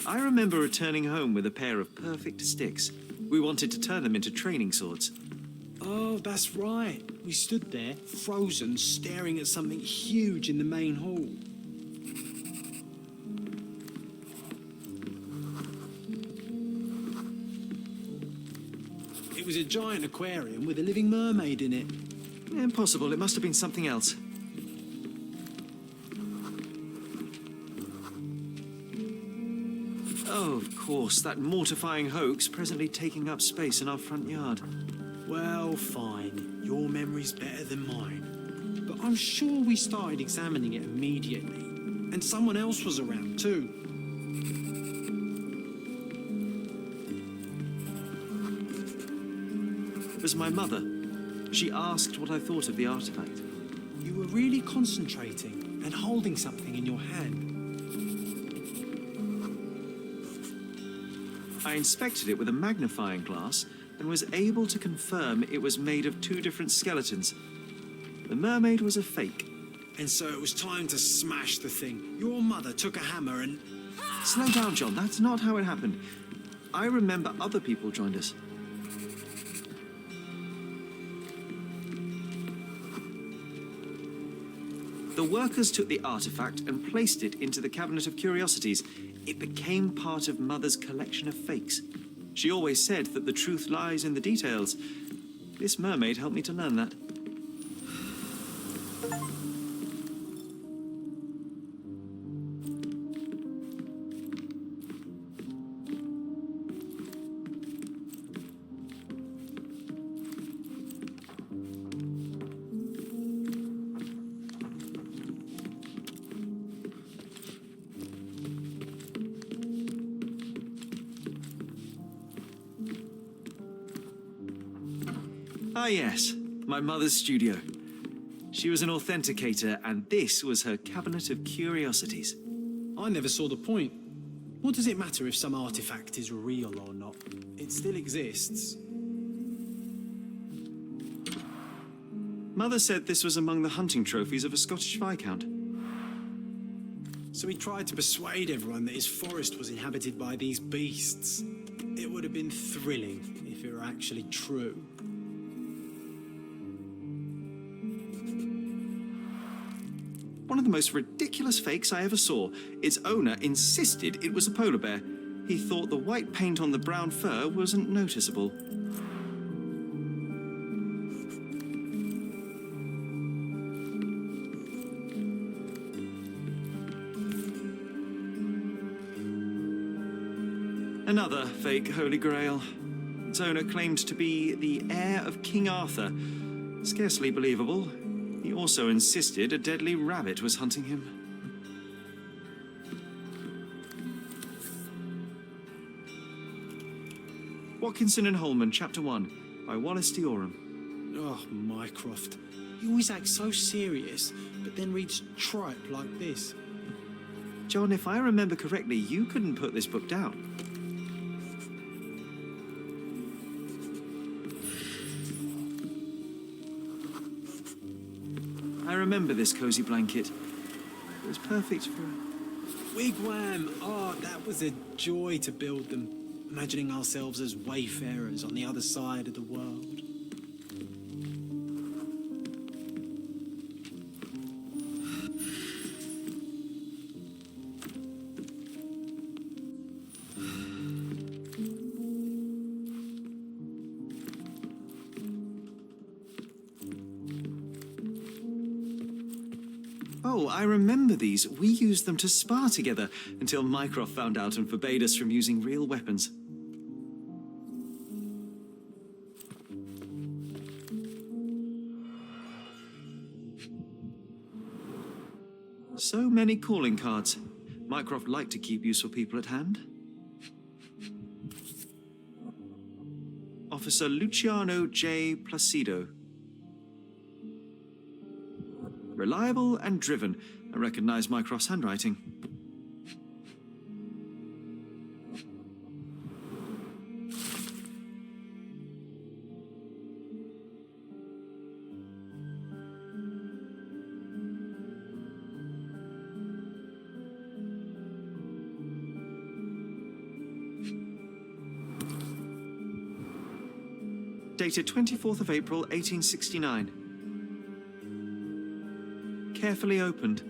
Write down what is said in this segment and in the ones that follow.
I remember returning home with a pair of perfect sticks. We wanted to turn them into training swords. Oh, that's right. We stood there, frozen, staring at something huge in the main hall. It was a giant aquarium with a living mermaid in it. Impossible, it must have been something else. Oh, of course, that mortifying hoax presently taking up space in our front yard. Well, fine. Your memory's better than mine. But I'm sure we started examining it immediately. And someone else was around too. It was my mother. She asked what I thought of the artifact. You were really concentrating and holding something in your hand. I inspected it with a magnifying glass and was able to confirm it was made of two different skeletons. The mermaid was a fake. And so it was time to smash the thing. Your mother took a hammer and... Slow down, John. That's not how it happened. I remember other people joined us. The workers took the artifact and placed it into the cabinet of curiosities. It became part of Mother's collection of fakes. She always said that the truth lies in the details. This mermaid helped me to learn that. Ah, yes, my mother's studio. She was an authenticator, and this was her cabinet of curiosities. I never saw the point. What does it matter if some artifact is real or not? It still exists. Mother said this was among the hunting trophies of a Scottish Viscount. So he tried to persuade everyone that his forest was inhabited by these beasts. It would have been thrilling if it were actually true. One of the most ridiculous fakes I ever saw. Its owner insisted it was a polar bear. He thought the white paint on the brown fur wasn't noticeable. Another fake Holy Grail. Its owner claimed to be the heir of King Arthur. Scarcely believable. He also insisted a deadly rabbit was hunting him. Watkinson and Holman, Chapter 1, by Wallace Dioram. Oh, Mycroft. He always acts so serious, but then reads tripe like this. John, if I remember correctly, you couldn't put this book down. I remember this cozy blanket. It was perfect for... Wigwam! Oh, that was a joy to build them. Imagining ourselves as wayfarers on the other side of the world. Oh, I remember these. We used them to spar together until Mycroft found out and forbade us from using real weapons. So many calling cards. Mycroft liked to keep useful people at hand. Officer Luciano J. Placido. Reliable and driven. I recognize Mycroft's handwriting. dated 24th of April, 1869. Carefully opened.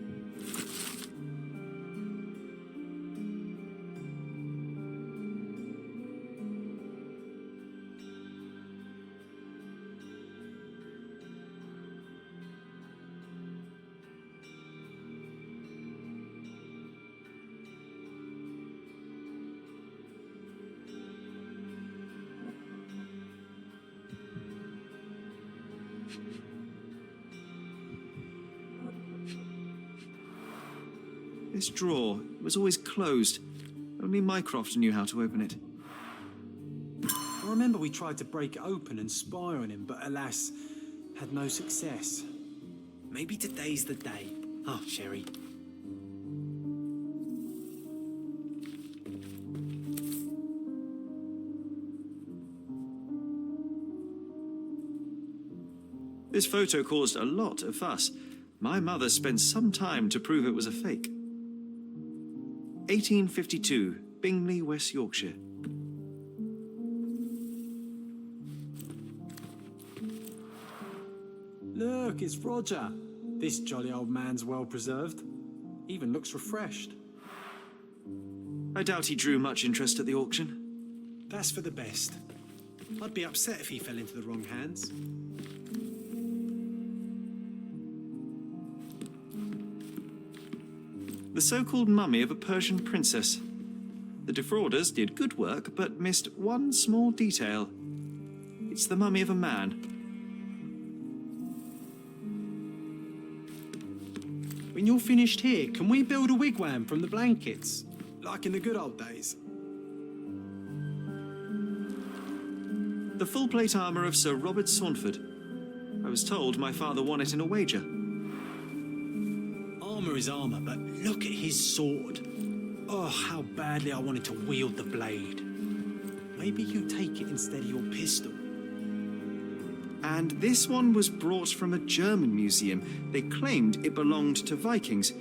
This drawer was always closed. Only Mycroft knew how to open it. I remember we tried to break it open and spy on him, but alas, had no success. Maybe today's the day. Oh, Sherry. This photo caused a lot of fuss. My mother spent some time to prove it was a fake. 1852, Bingley, West Yorkshire. Look, it's Roger. This jolly old man's well preserved. Even looks refreshed. I doubt he drew much interest at the auction. That's for the best. I'd be upset if he fell into the wrong hands. The so-called mummy of a Persian princess. The defrauders did good work, but missed one small detail. It's the mummy of a man. When you're finished here, can we build a wigwam from the blankets? Like in the good old days. The full plate armour of Sir Robert Saunford. I was told my father won it in a wager. Armour is armour, but look at his sword. Oh, how badly I wanted to wield the blade. Maybe you take it instead of your pistol. And this one was brought from a German museum. They claimed it belonged to Vikings.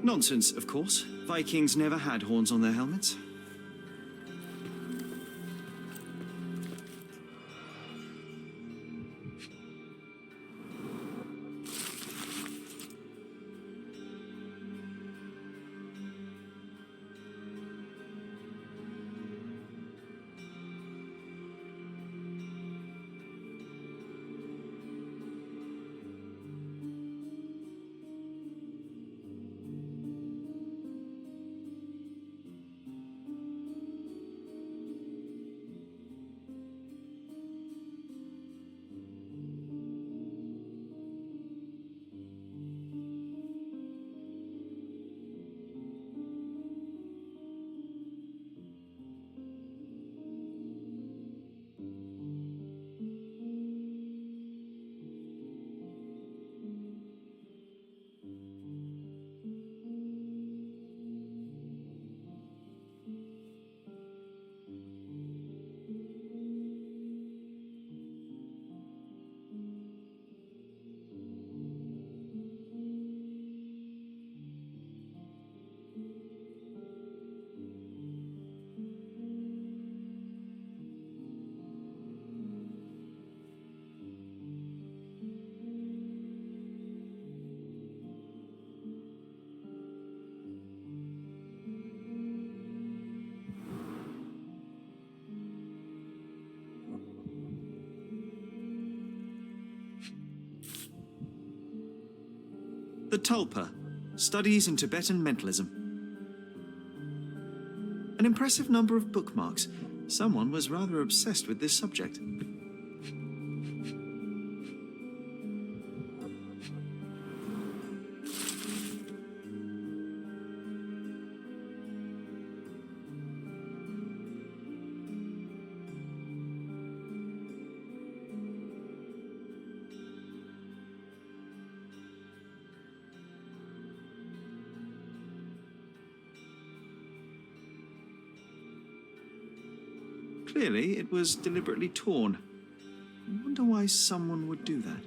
Nonsense, of course. Vikings never had horns on their helmets. The Tulpa, Studies in Tibetan Mentalism. An impressive number of bookmarks. Someone was rather obsessed with this subject. Clearly, it was deliberately torn. I wonder why someone would do that.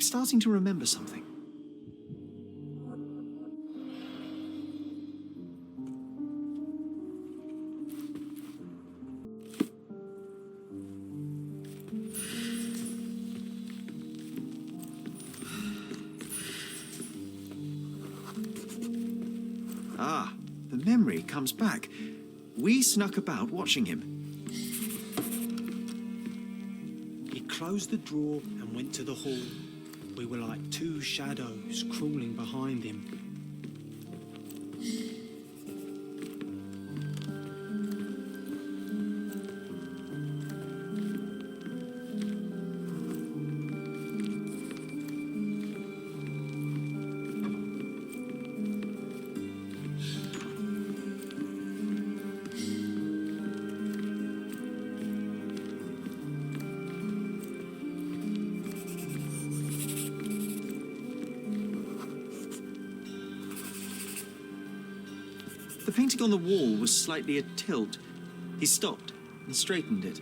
I'm starting to remember something. Ah, the memory comes back. We snuck about watching him. He closed the drawer and went to the hall. We were like two shadows crawling behind him. The painting on the wall was slightly a tilt. He stopped and straightened it.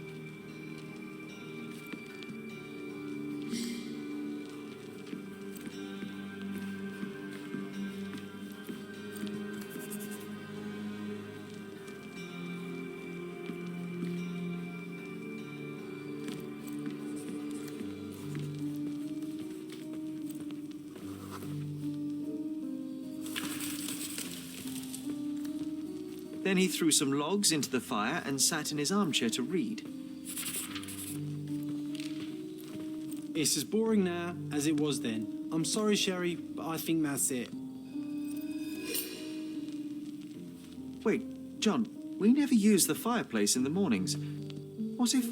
Then he threw some logs into the fire and sat in his armchair to read. It's as boring now as it was then. I'm sorry, Sherry, but I think that's it. Wait, John, we never use the fireplace in the mornings. What if...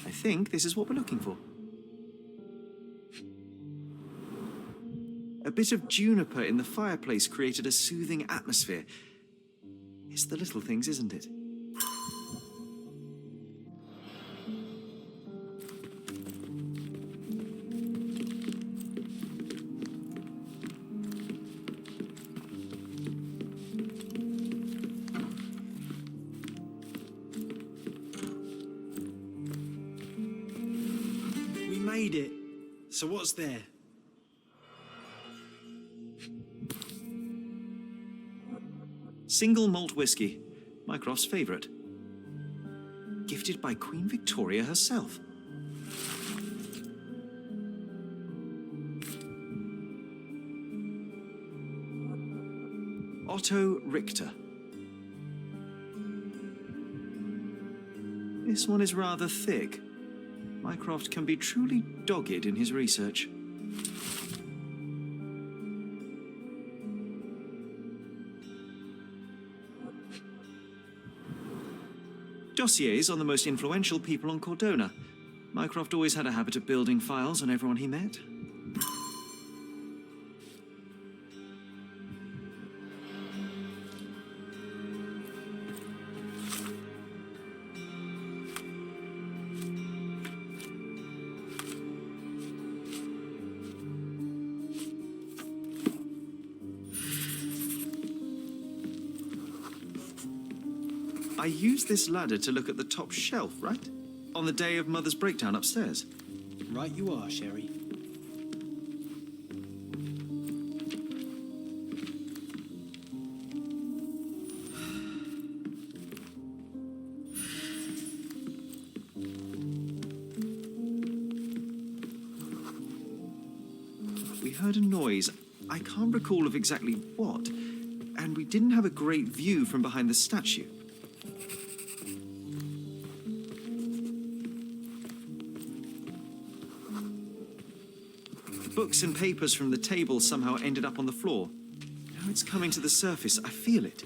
I think this is what we're looking for. A bit of juniper in the fireplace created a soothing atmosphere. It's the little things, isn't it? We made it. So what's there? Single malt whiskey, Mycroft's favourite. Gifted by Queen Victoria herself. Otto Richter. This one is rather thick. Mycroft can be truly dogged in his research. Dossiers on the most influential people on Cordona. Mycroft always had a habit of building files on everyone he met. I used this ladder to look at the top shelf, right? On the day of Mother's breakdown upstairs. Right you are, Sherry. We heard a noise. I can't recall of exactly what, and we didn't have a great view from behind the statue. Books and papers from the table somehow ended up on the floor. Now it's coming to the surface. I feel it.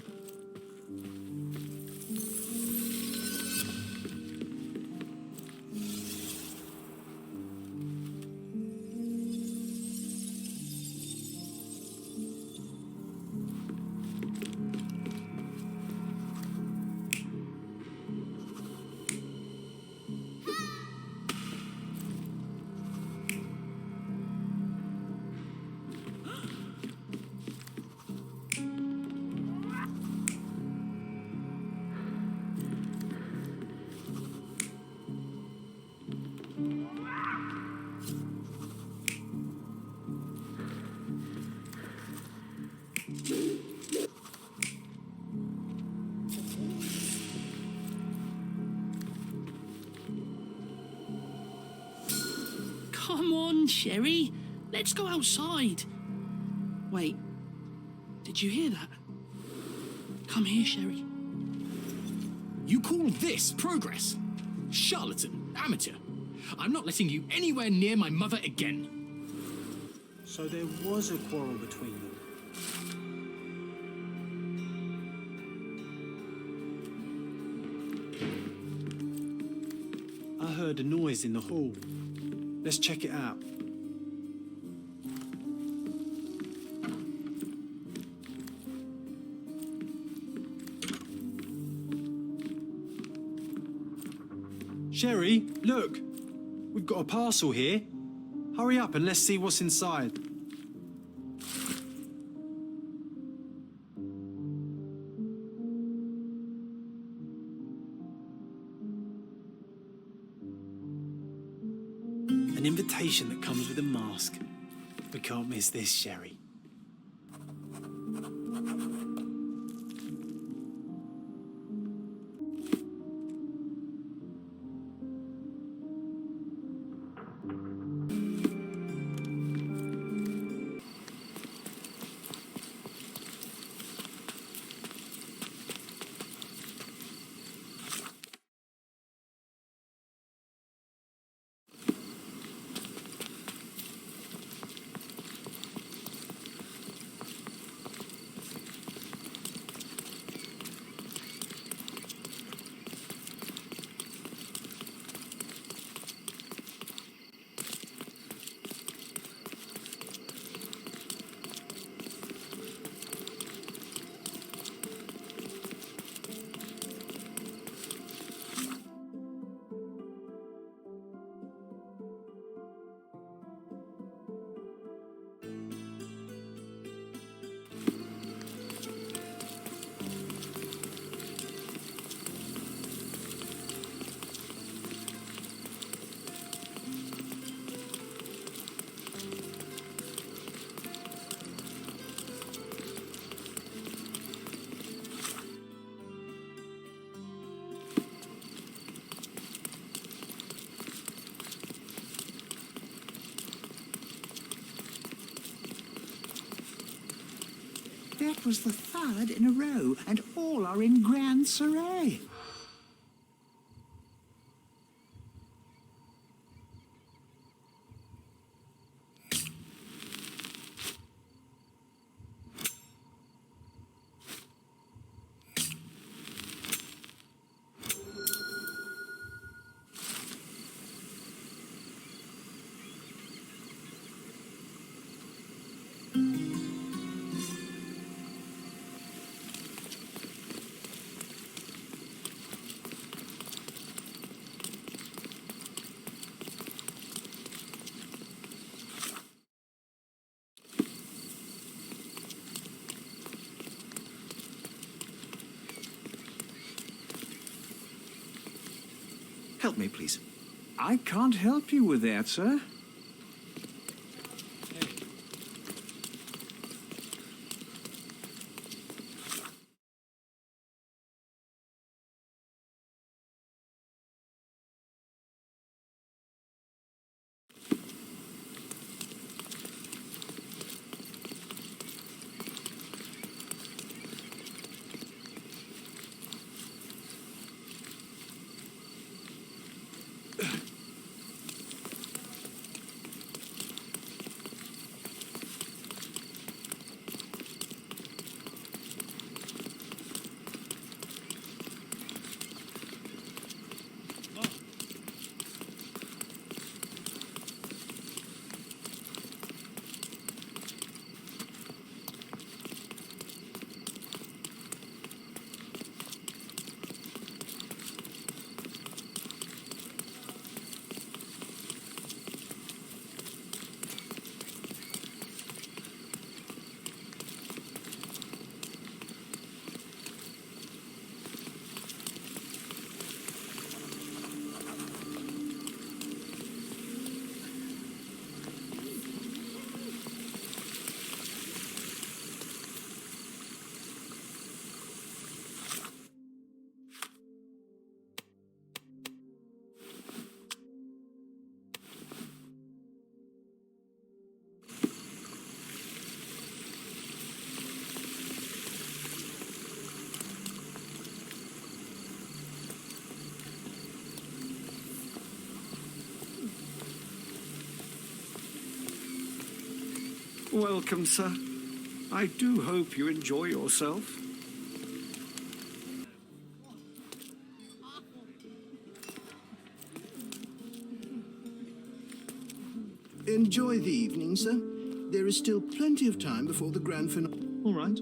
on, Sherry. Let's go outside. Wait, did you hear that? Come here, Sherry. You call this progress? Charlatan, amateur. I'm not letting you anywhere near my mother again. So there was a quarrel between them. I heard a noise in the hall. Let's check it out. Sherry, look! We've got a parcel here. Hurry up and let's see what's inside. An invitation that comes with a mask. We can't miss this, Sherry. That was the third in a row, and all are in grand array. Help me, please. I can't help you with that, sir. Welcome, sir. I do hope you enjoy yourself. Enjoy the evening, sir. There is still plenty of time before the grand finale. All right.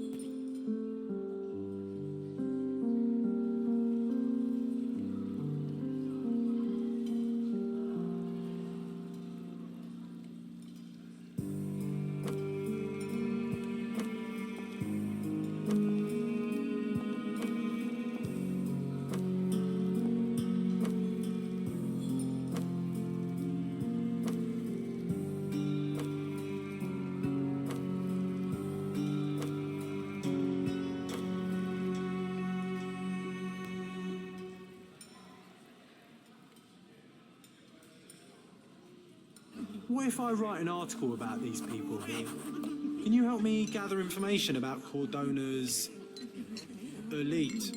What if I write an article about these people here? Can you help me gather information about Cordona's elite?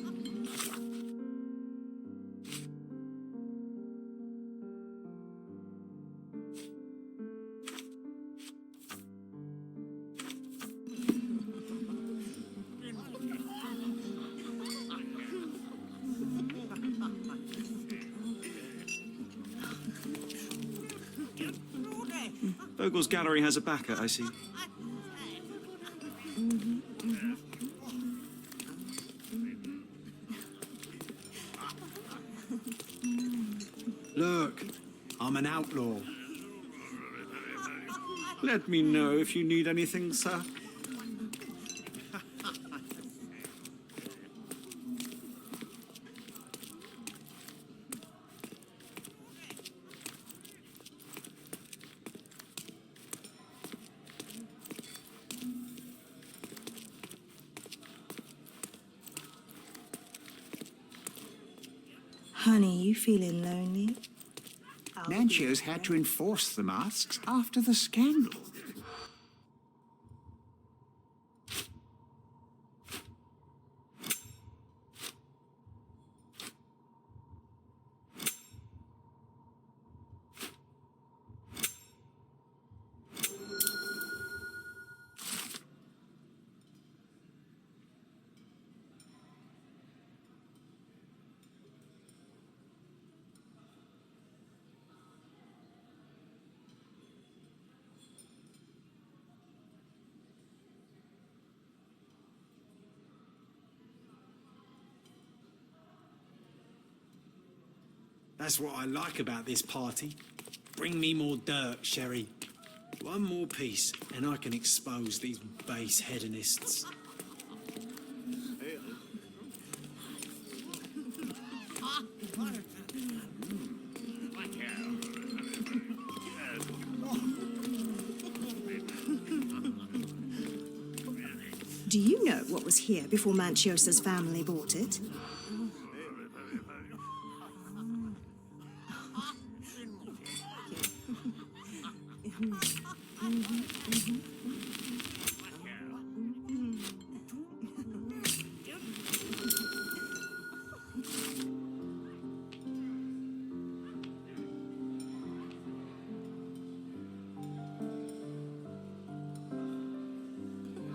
Vogels's gallery has a backer, I see. Look, I'm an outlaw. Let me know if you need anything, sir. Honey, you feeling lonely? Mancio's had to enforce the masks after the scandal. That's what I like about this party. Bring me more dirt, Sherry. One more piece, and I can expose these base hedonists. Do you know what was here before Manciosa's family bought it?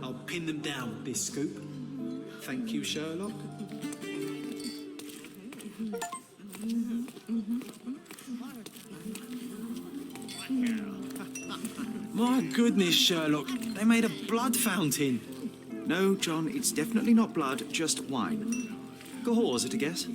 I'll pin them down with this scoop. Thank you, Sherlock. My goodness, Sherlock, they made a blood fountain. No, John, it's definitely not blood, just wine. Gahor, is it a guess?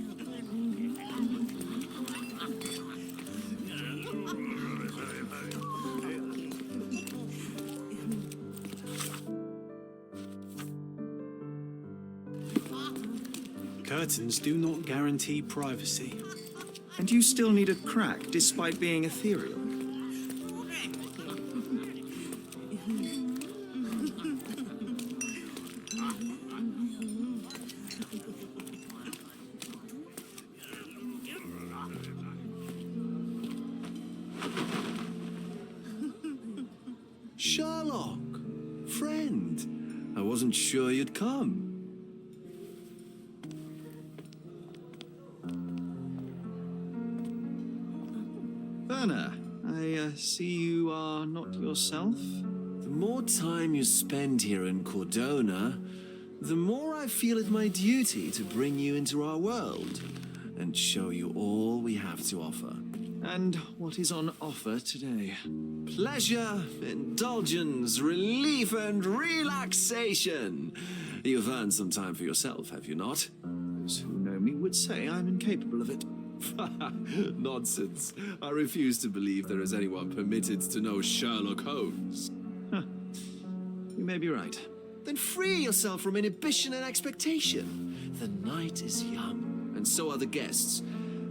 Curtains do not guarantee privacy. And you still need a crack, despite being ethereal. Sherlock, friend, I wasn't sure you'd come. Werner, I see you are not yourself. The more time you spend here in Cordona, the more I feel it my duty to bring you into our world and show you all we have to offer. And what is on offer today? Pleasure, indulgence, relief, and relaxation. You've earned some time for yourself, have you not? Those who know me would say I'm incapable of it. Nonsense. I refuse to believe there is anyone permitted to know Sherlock Holmes. You may be right. Then free yourself from inhibition and expectation. The night is young, and so are the guests.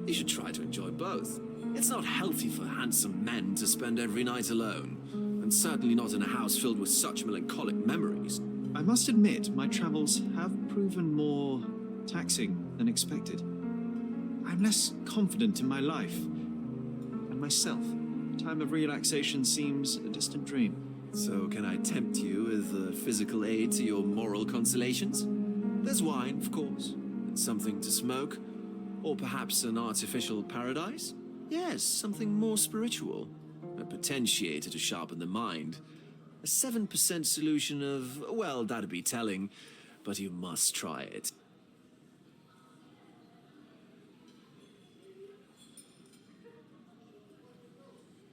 You should try to enjoy both. It's not healthy for handsome men to spend every night alone, and certainly not in a house filled with such melancholic memories. I must admit, my travels have proven more taxing than expected. I'm less confident in my life and myself. Time of relaxation seems a distant dream. So can I tempt you with physical aid to your moral consolations? There's wine, of course, and something to smoke, or perhaps an artificial paradise? Yes, something more spiritual, a potentiator to sharpen the mind. A 7% solution of, well, that'd be telling, but you must try it.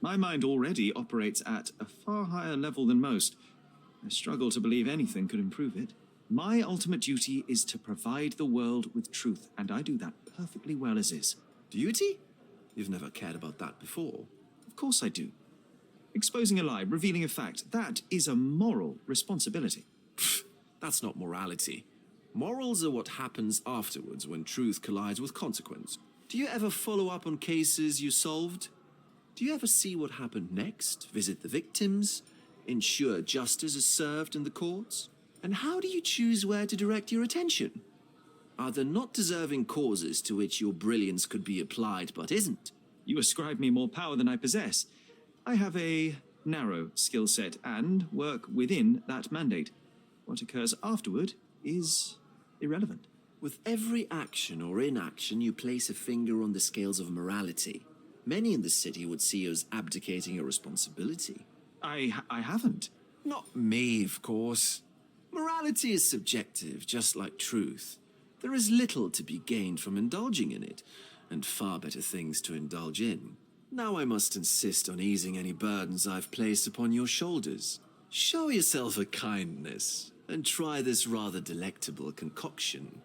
My mind already operates at a far higher level than most. I struggle to believe anything could improve it. My ultimate duty is to provide the world with truth, and I do that perfectly well as is. Duty? You've never cared about that before. Of course I do. Exposing a lie, revealing a fact, that is a moral responsibility. That's not morality. Morals are what happens afterwards when truth collides with consequence. Do you ever follow up on cases you solved? Do you ever see what happened next, visit the victims, ensure justice is served in the courts? And how do you choose where to direct your attention? Are there not deserving causes to which your brilliance could be applied but isn't? You ascribe me more power than I possess. I have a narrow skill set and work within that mandate. What occurs afterward is irrelevant. With every action or inaction, you place a finger on the scales of morality. Many in the city would see you as abdicating your responsibility. I haven't. Not me, of course. Morality is subjective, just like truth. There is little to be gained from indulging in it, and far better things to indulge in. Now I must insist on easing any burdens I've placed upon your shoulders. Show yourself a kindness, and try this rather delectable concoction.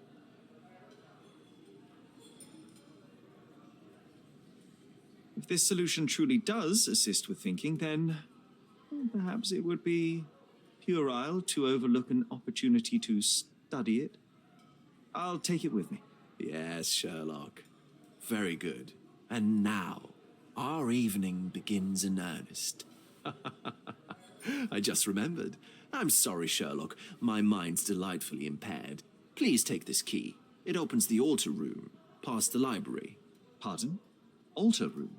If this solution truly does assist with thinking, then perhaps it would be puerile to overlook an opportunity to study it. I'll take it with me. Yes, Sherlock. Very good. And now, our evening begins in earnest. I just remembered. I'm sorry, Sherlock. My mind's delightfully impaired. Please take this key. It opens the altar room, past the library. Pardon? Altar room?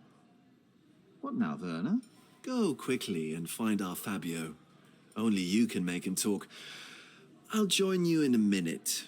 What now, Werner? Go quickly and find our Fabio. Only you can make him talk. I'll join you in a minute.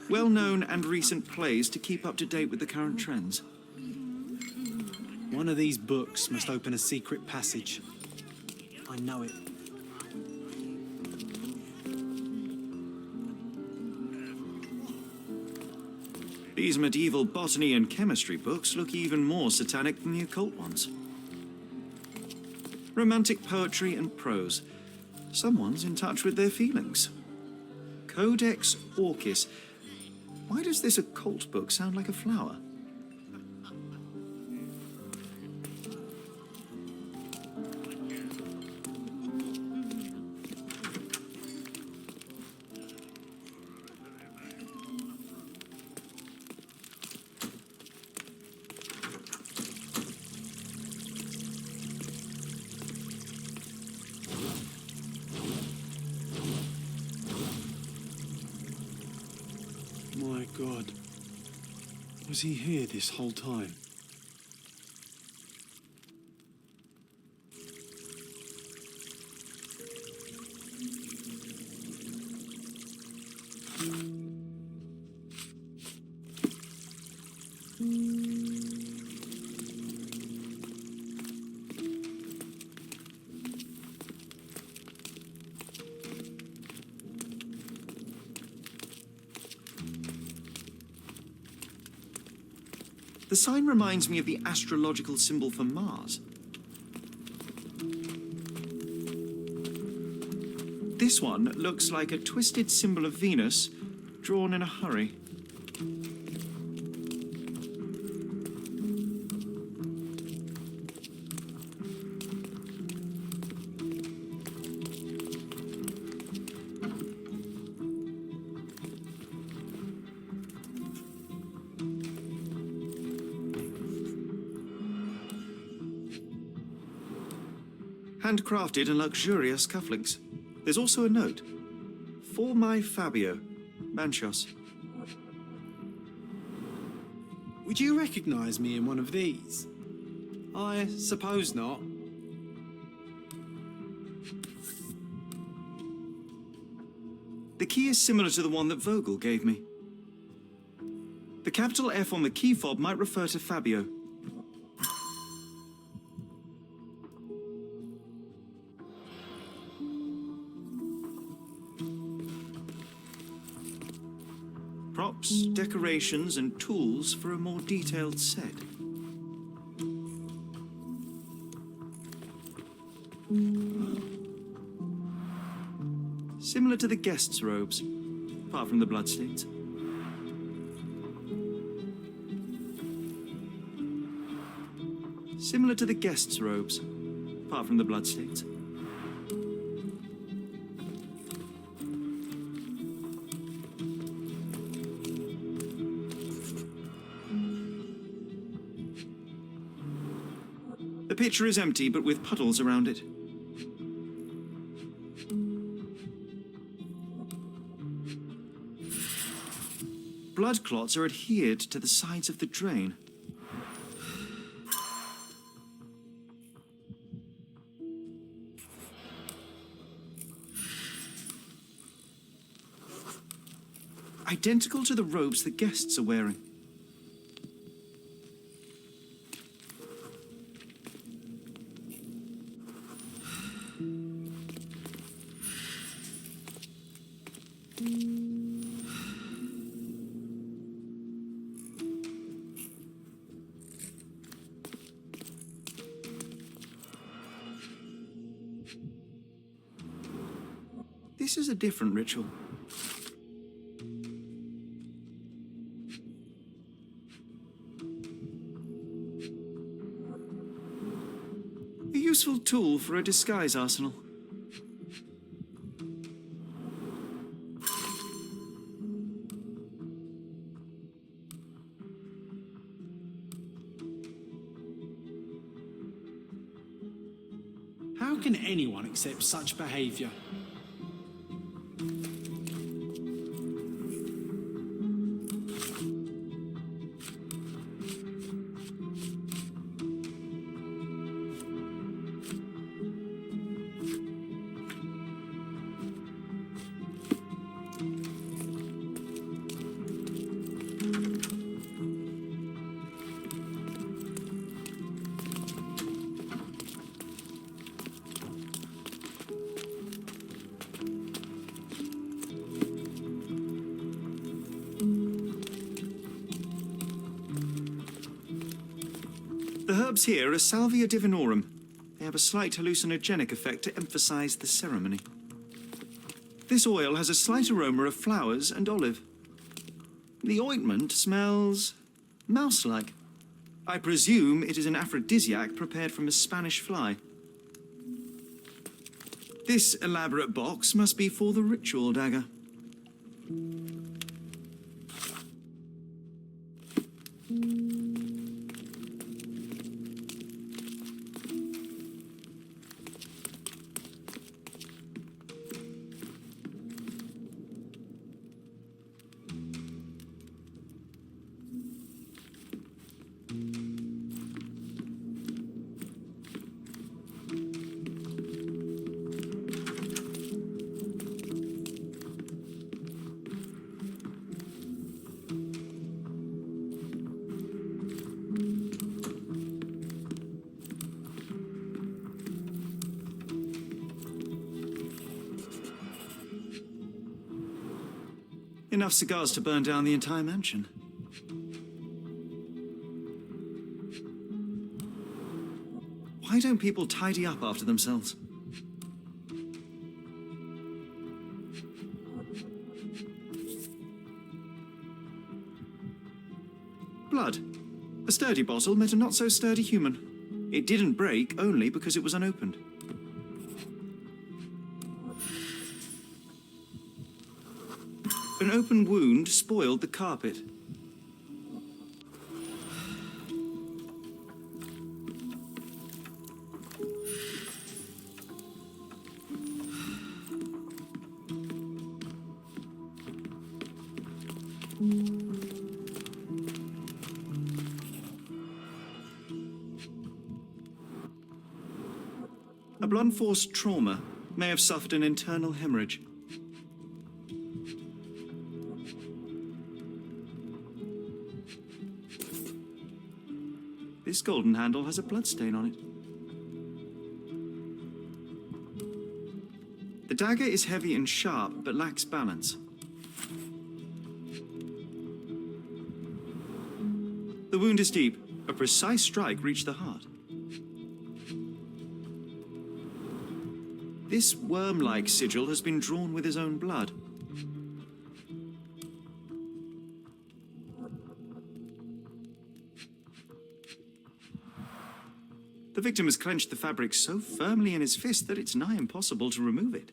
Well-known and recent plays to keep up to date with the current trends. One of these books must open a secret passage. I know it. These medieval botany and chemistry books look even more satanic than the occult ones. Romantic poetry and prose. Someone's in touch with their feelings. Codex Orchis. Why does this occult book sound like a flower? Was he here this whole time? The sign reminds me of the astrological symbol for Mars. This one looks like a twisted symbol of Venus, drawn in a hurry. Handcrafted and luxurious cufflinks. There's also a note. For my Fabio, Manchos. Would you recognise me in one of these? I suppose not. The key is similar to the one that Vogel gave me. The capital F on the key fob might refer to Fabio. Props, decorations, and tools for a more detailed set. Similar to the guests' robes, apart from the bloodstains. Similar to the guests' robes, apart from the bloodstains. The pitcher is empty, but with puddles around it. Blood clots are adhered to the sides of the drain. Identical to the robes the guests are wearing. This is a different ritual. A useful tool for a disguise arsenal. How can anyone accept such behaviour? The herbs here are Salvia divinorum. They have a slight hallucinogenic effect to emphasize the ceremony. This oil has a slight aroma of flowers and olive. The ointment smells mouse-like. I presume it is an aphrodisiac prepared from a Spanish fly. This elaborate box must be for the ritual dagger. enough cigars to burn down the entire mansion. Why don't people tidy up after themselves? Blood. A sturdy bottle met a not-so-sturdy human. It didn't break only because it was unopened. An open wound spoiled the carpet. A blunt force trauma may have suffered an internal hemorrhage. This golden handle has a bloodstain on it. The dagger is heavy and sharp, but lacks balance. The wound is deep. A precise strike reached the heart. This worm-like sigil has been drawn with his own blood. The victim has clenched the fabric so firmly in his fist that it's nigh impossible to remove it.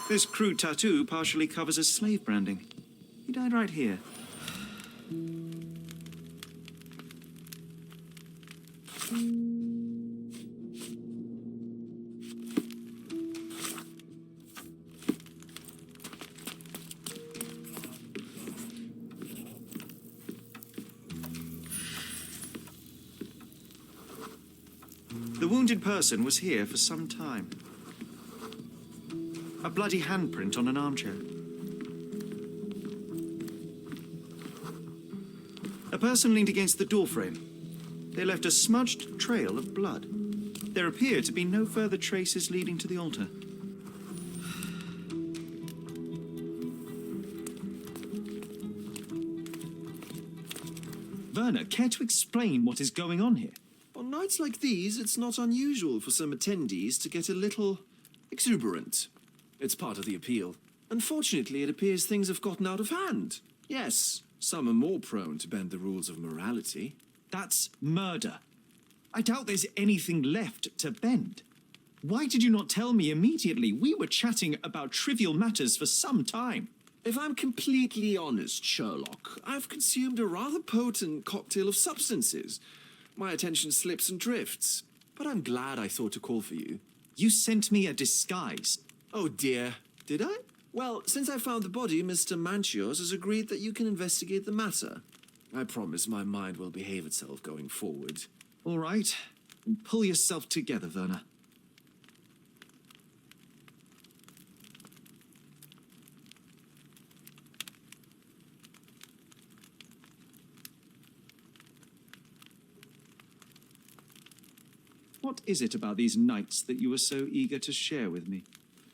This crude tattoo partially covers his slave branding. He died right here. The wounded person was here for some time. A bloody handprint on an armchair. A person leaned against the doorframe. They left a smudged trail of blood. There appear to be no further traces leading to the altar. Werner, care to explain what is going on here? On nights like these, it's not unusual for some attendees to get a little exuberant. It's part of the appeal. Unfortunately, it appears things have gotten out of hand. Yes, some are more prone to bend the rules of morality. That's murder. I doubt there's anything left to bend. Why did you not tell me immediately? We were chatting about trivial matters for some time. If I'm completely honest, Sherlock, I've consumed a rather potent cocktail of substances. My attention slips and drifts, but I'm glad I thought to call for you. You sent me a disguise. Oh dear, did I? Well, since I found the body, Mr. Manchios has agreed that you can investigate the matter. I promise my mind will behave itself going forward. All right. Pull yourself together, Werner. What is it about these nights that you were so eager to share with me?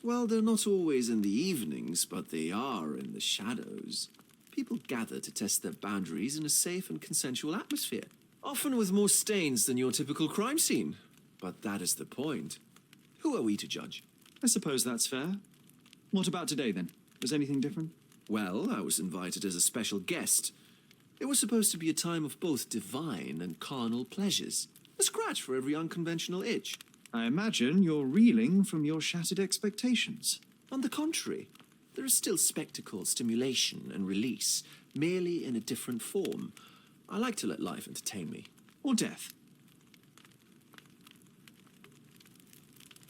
Well, they're not always in the evenings, but they are in the shadows. People gather to test their boundaries in a safe and consensual atmosphere, often with more stains than your typical crime scene. But that is the point. Who are we to judge? I suppose that's fair. What about today, then? Was anything different? Well, I was invited as a special guest. It was supposed to be a time of both divine and carnal pleasures. A scratch for every unconventional itch. I imagine you're reeling from your shattered expectations. On the contrary, there is still spectacle, stimulation, and release, merely in a different form. I like to let life entertain me. Or death.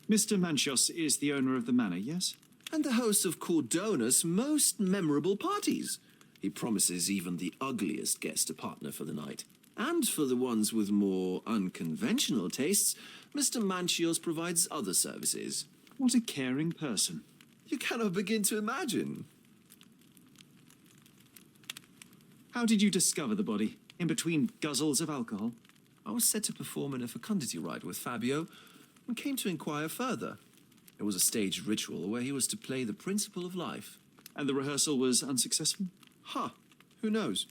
Mr. Manchios is the owner of the manor, yes? And the host of Cordona's most memorable parties. He promises even the ugliest guest a partner for the night. And for the ones with more unconventional tastes, Mr. Manchios provides other services. What a caring person. You cannot begin to imagine. How did you discover the body? In between guzzles of alcohol? I was set to perform in a fecundity rite with Fabio and came to inquire further. It was a staged ritual where he was to play the principle of life. And the rehearsal was unsuccessful? Who knows?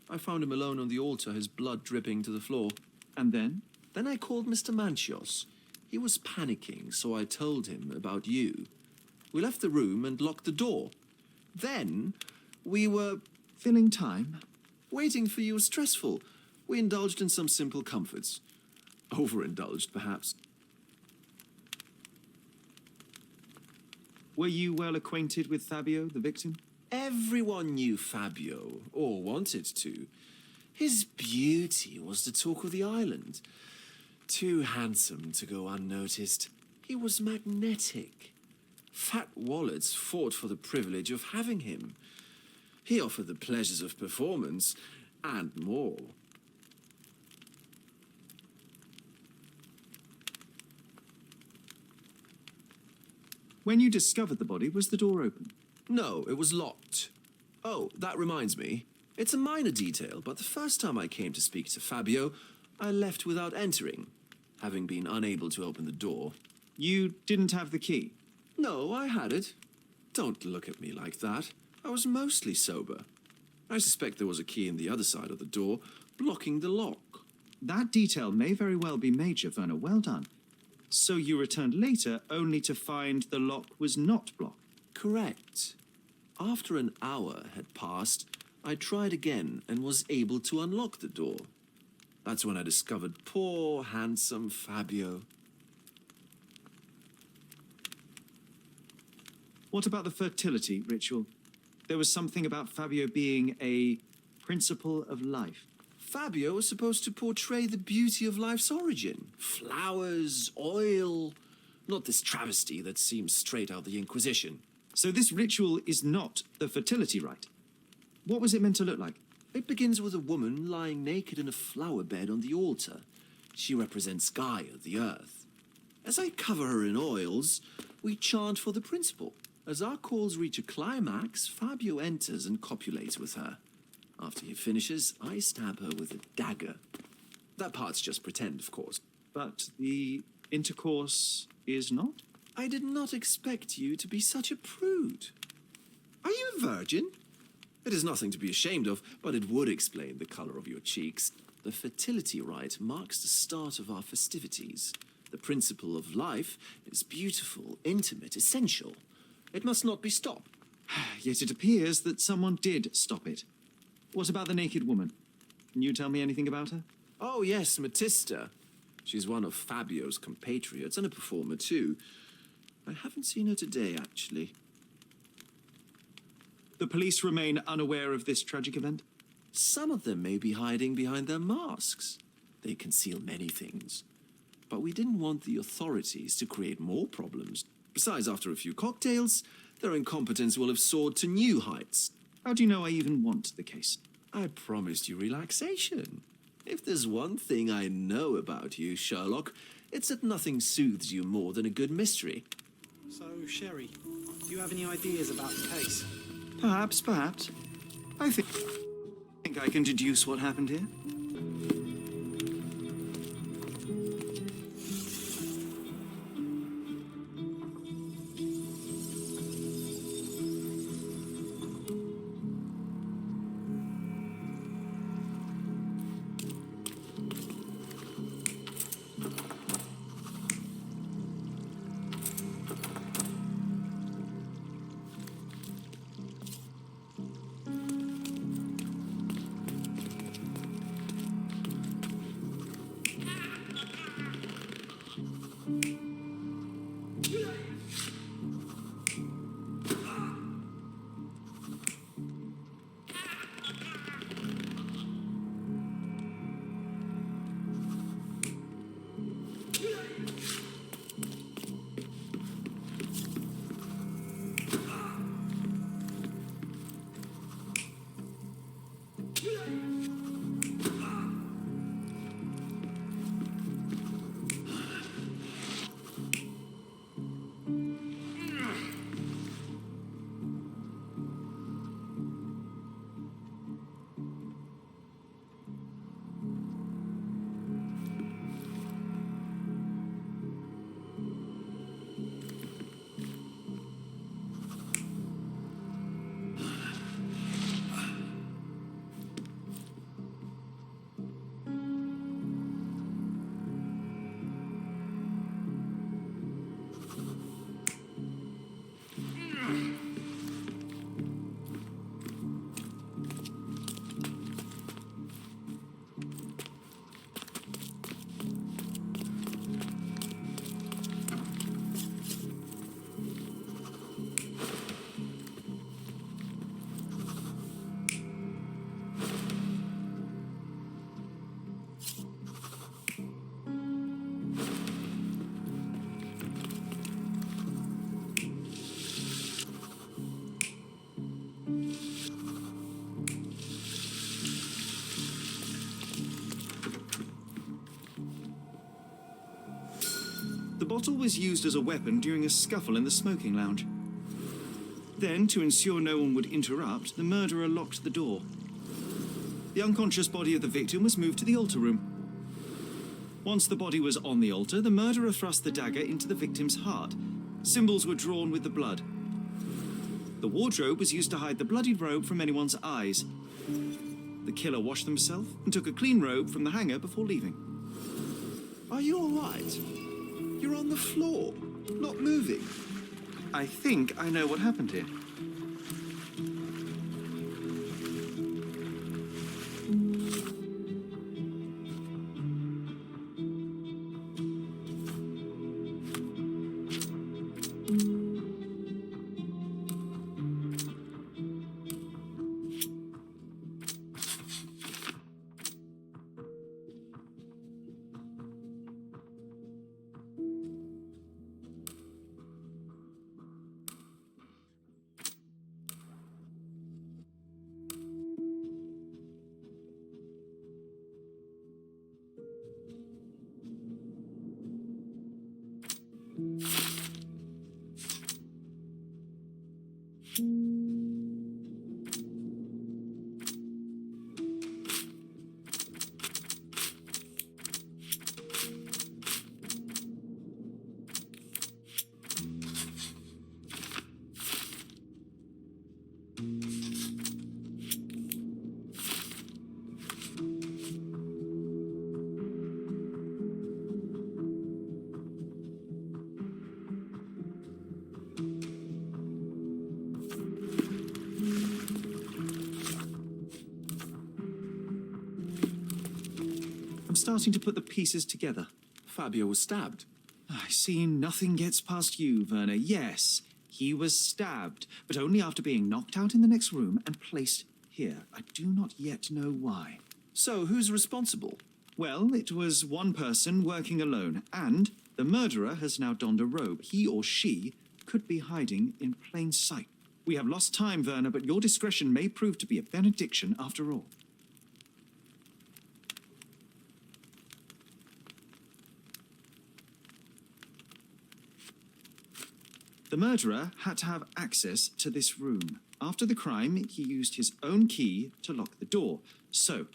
I found him alone on the altar, his blood dripping to the floor. And then? Then I called Mr. Manchios. He was panicking, so I told him about you. We left the room and locked the door. Then we were Filling time? waiting for you was stressful. We indulged in some simple comforts. Overindulged, perhaps. Were you well acquainted with Fabio, the victim? Everyone knew Fabio, or wanted to. His beauty was the talk of the island. Too handsome to go unnoticed. He was magnetic. Fat wallets fought for the privilege of having him. He offered the pleasures of performance, and more. When you discovered the body, was the door open? No, it was locked. Oh, that reminds me. It's a minor detail, but the first time I came to speak to Fabio, I left without entering, having been unable to open the door. You didn't have the key? No, I had it. Don't look at me like that. I was mostly sober. I suspect there was a key in the other side of the door, blocking the lock. That detail may very well be major, Werner. Well done. So you returned later only to find the lock was not blocked? Correct. After an hour had passed, I tried again and was able to unlock the door. That's when I discovered poor, handsome Fabio. What about the fertility ritual? There was something about Fabio being a principle of life. Fabio was supposed to portray the beauty of life's origin. Flowers, oil. Not this travesty that seems straight out the Inquisition. So this ritual is not the fertility rite. What was it meant to look like? It begins with a woman lying naked in a flower bed on the altar. She represents Gaia, the earth. As I cover her in oils, we chant for the principle. As our calls reach a climax, Fabio enters and copulates with her. After he finishes, I stab her with a dagger. That part's just pretend, of course. But the intercourse is not? I did not expect you to be such a prude. Are you a virgin? It is nothing to be ashamed of, but it would explain the color of your cheeks. The fertility rite marks the start of our festivities. The principle of life is beautiful, intimate, essential. It must not be stopped. Yet it appears that someone did stop it. What about the naked woman? Can you tell me anything about her? Oh, yes, Matista. She's one of Fabio's compatriots and a performer, too. I haven't seen her today, actually. The police remain unaware of this tragic event? Some of them may be hiding behind their masks. They conceal many things. But we didn't want the authorities to create more problems. Besides, after a few cocktails, their incompetence will have soared to new heights. How do you know I even want the case? I promised you relaxation. If there's one thing I know about you, Sherlock, it's that nothing soothes you more than a good mystery. So, Sherry, do you have any ideas about the case? Perhaps. I think I can deduce what happened here. The bottle was used as a weapon during a scuffle in the smoking lounge. Then, to ensure no one would interrupt, the murderer locked the door. The unconscious body of the victim was moved to the altar room. Once the body was on the altar, the murderer thrust the dagger into the victim's heart. Symbols were drawn with the blood. The wardrobe was used to hide the bloodied robe from anyone's eyes. The killer washed himself and took a clean robe from the hanger before leaving. Are you all right? You're on the floor, not moving. I think I know what happened here. I'm starting to put the pieces together. Fabio was stabbed. I see nothing gets past you, Werner. Yes, he was stabbed, but only after being knocked out in the next room and placed here. I do not yet know why. So, who's responsible? Well, it was one person working alone, and the murderer has now donned a robe. He or she could be hiding in plain sight. We have lost time, Werner, but your discretion may prove to be a benediction after all. The murderer had to have access to this room. After the crime, he used his own key to lock the door. So,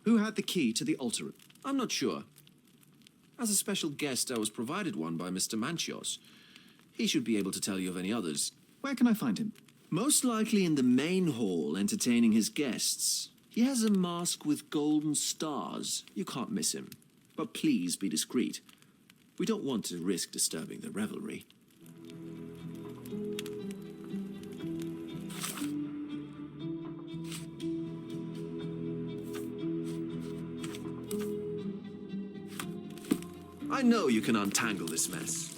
who had the key to the altar room? I'm not sure. As a special guest, I was provided one by Mr. Manchios. He should be able to tell you of any others. Where can I find him? Most likely in the main hall, entertaining his guests. He has a mask with golden stars. You can't miss him. But please be discreet. We don't want to risk disturbing the revelry. I know you can untangle this mess.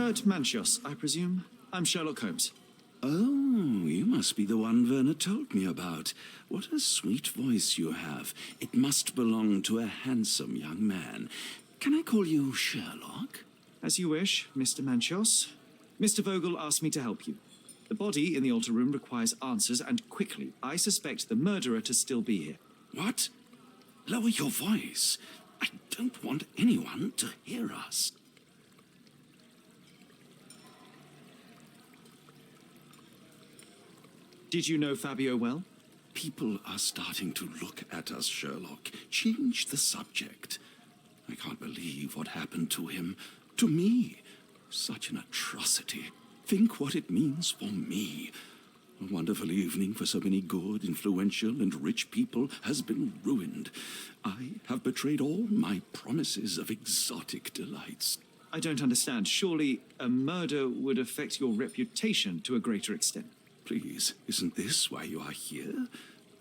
Kurt Manchios, I presume. I'm Sherlock Holmes. Oh, you must be the one Werner told me about. What a sweet voice you have. It must belong to a handsome young man. Can I call you Sherlock? As you wish, Mr. Manchios. Mr. Vogel asked me to help you. The body in the altar room requires answers, and quickly. I suspect the murderer to still be here. What? Lower your voice. I don't want anyone to hear us. Did you know Fabio well? People are starting to look at us, Sherlock. Change the subject. I can't believe what happened to him. To me. Such an atrocity. Think what it means for me. A wonderful evening for so many good, influential, and rich people has been ruined. I have betrayed all my promises of exotic delights. I don't understand. Surely a murder would affect your reputation to a greater extent. Please, isn't this why you are here?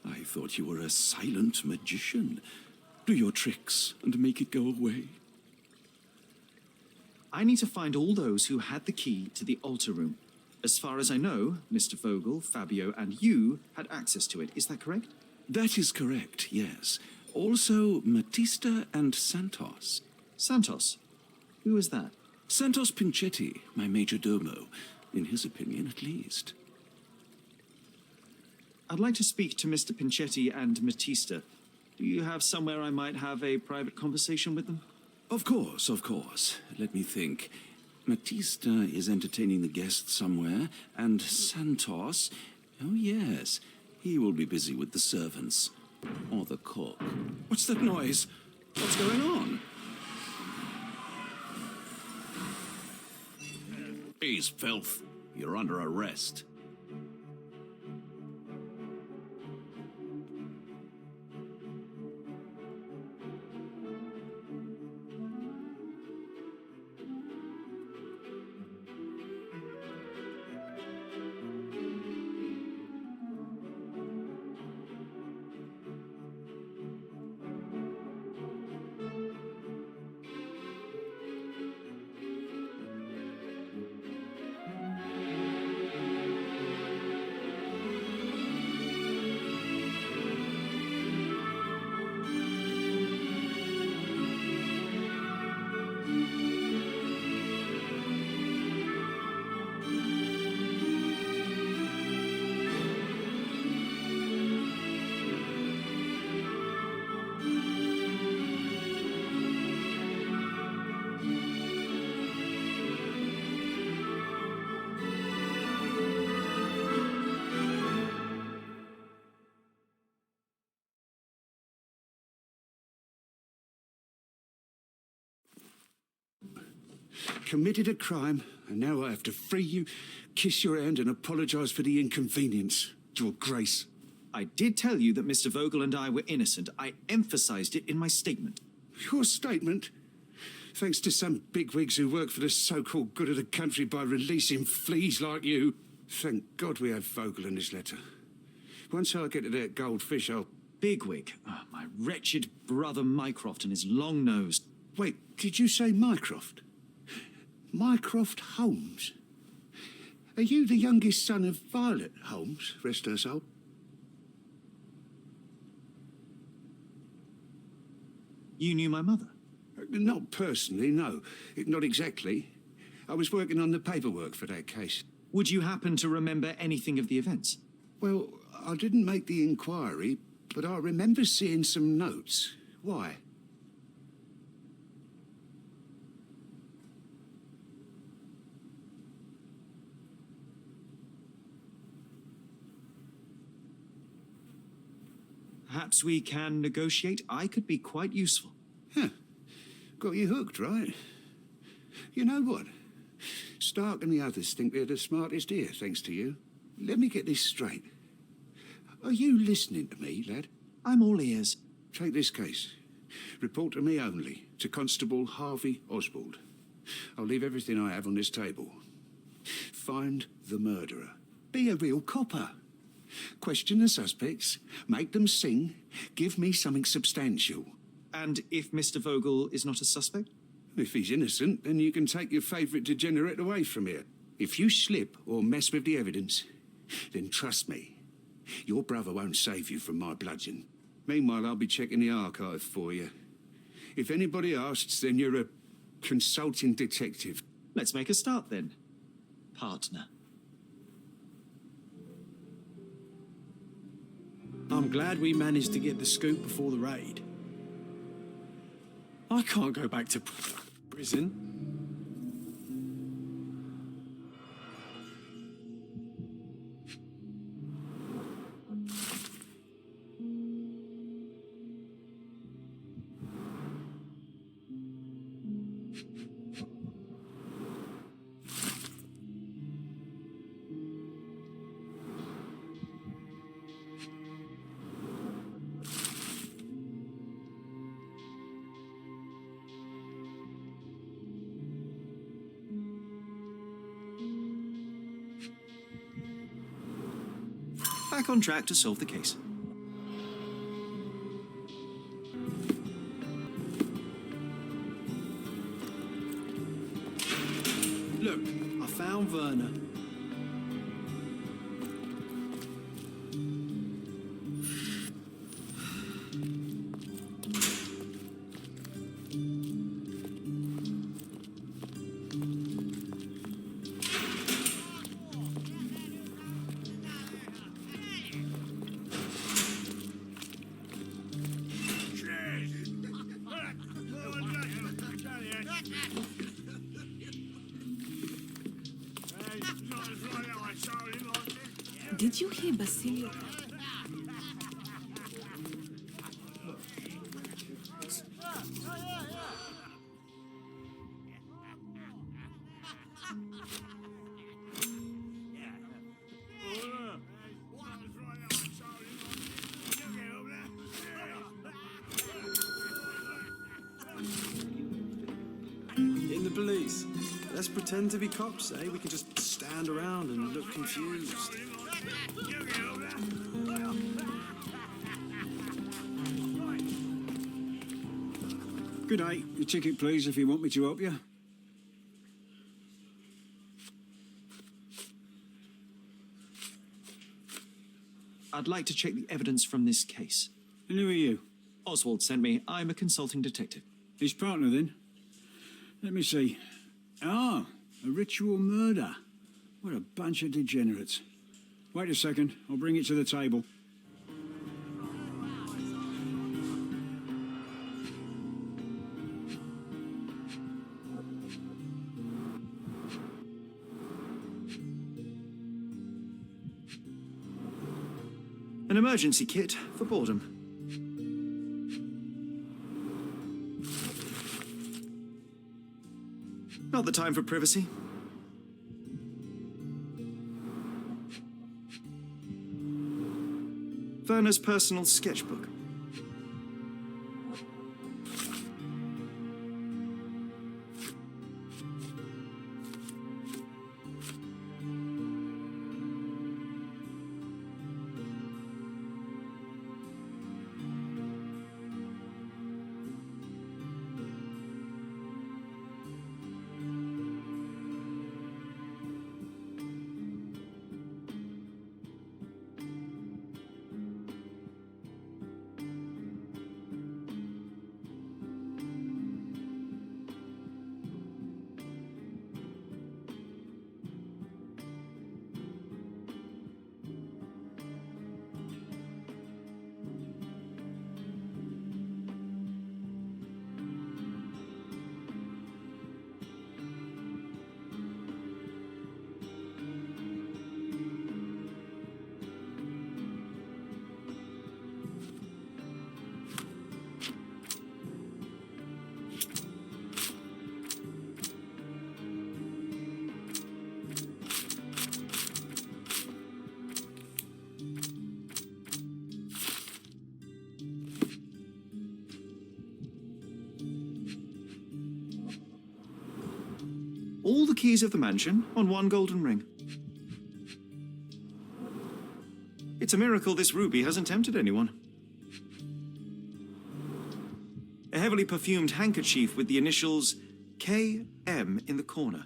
I thought you were a silent magician. Do your tricks and make it go away. I need to find all those who had the key to the altar room. As far as I know, Mr. Vogel, Fabio, and you had access to it. Is that correct? That is correct, yes. Also, Matista and Santos. Santos? Who is that? Santos Pinchetti, my major domo. In his opinion, at least. I'd like to speak to Mr. Pinchetti and Matista. Do you have somewhere I might have a private conversation with them? Of course, of course. Let me think. Matista is entertaining the guests somewhere, and Santos... Oh, yes. He will be busy with the servants. Or the cook. What's that noise? What's going on? He's filth. You're under arrest. Committed a crime, and now I have to free you, kiss your hand, and apologise for the inconvenience. Your Grace. I did tell you that Mr. Vogel and I were innocent. I emphasized it in my statement. Your statement? Thanks to some bigwigs who work for the so-called good of the country by releasing fleas like you. Thank God we have Vogel in this letter. Once I get to that goldfish, I'll... Bigwig? Oh, my wretched brother Mycroft and his long nose. Wait, did you say Mycroft? Mycroft Holmes? Are you the youngest son of Violet Holmes, rest her soul? You knew my mother? Not personally, no. Not exactly. I was working on the paperwork for that case. Would you happen to remember anything of the events? Well, I didn't make the inquiry, but I remember seeing some notes. Why? Perhaps we can negotiate. I could be quite useful. Huh. Got you hooked, right? You know what? Stark and the others think they're the smartest here, thanks to you. Let me get this straight. Are you listening to me, lad? I'm all ears. Take this case. Report to me only, to Constable Harvey Oswald. I'll leave everything I have on this table. Find the murderer. Be a real copper. Question the suspects, make them sing, give me something substantial. And if Mr. Vogel is not a suspect? If he's innocent, then you can take your favourite degenerate away from here. If you slip or mess with the evidence, then trust me, your brother won't save you from my bludgeon. Meanwhile, I'll be checking the archive for you. If anybody asks, then you're a consulting detective. Let's make a start then, partner. I'm glad we managed to get the scoop before the raid. I can't go back to prison. back on track to solve the case. Look, I found Werner. Did you hear Basilio? In the police. Let's pretend to be cops, eh? We can just stand around and look confused. Good day. Your ticket, please, if you want me to help you. I'd like to check the evidence from this case. And who are you? Oswald sent me. I'm a consulting detective. His partner, then? Let me see. Ah, a ritual murder. What a bunch of degenerates. Wait a second. I'll bring it to the table. An emergency kit for boredom. Not the time for privacy. Werner's personal sketchbook. All the keys of the mansion on one golden ring. It's a miracle this ruby hasn't tempted anyone. A heavily perfumed handkerchief with the initials KM in the corner.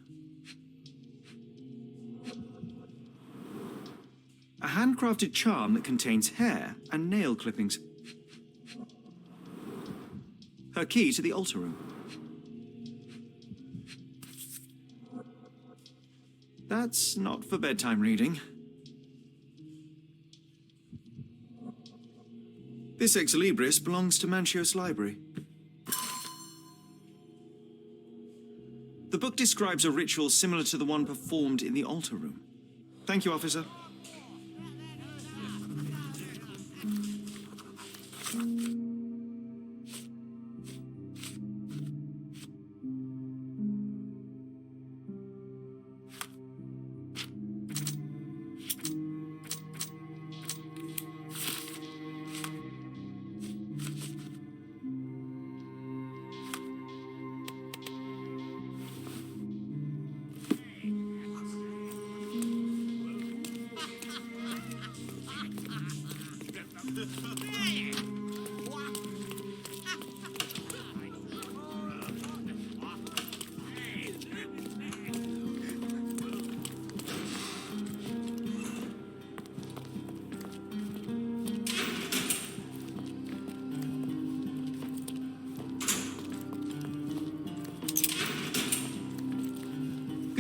A handcrafted charm that contains hair and nail clippings. Her key to the altar room. That's not for bedtime reading. This ex libris belongs to Manchios Library. The book describes a ritual similar to the one performed in the altar room. Thank you, officer.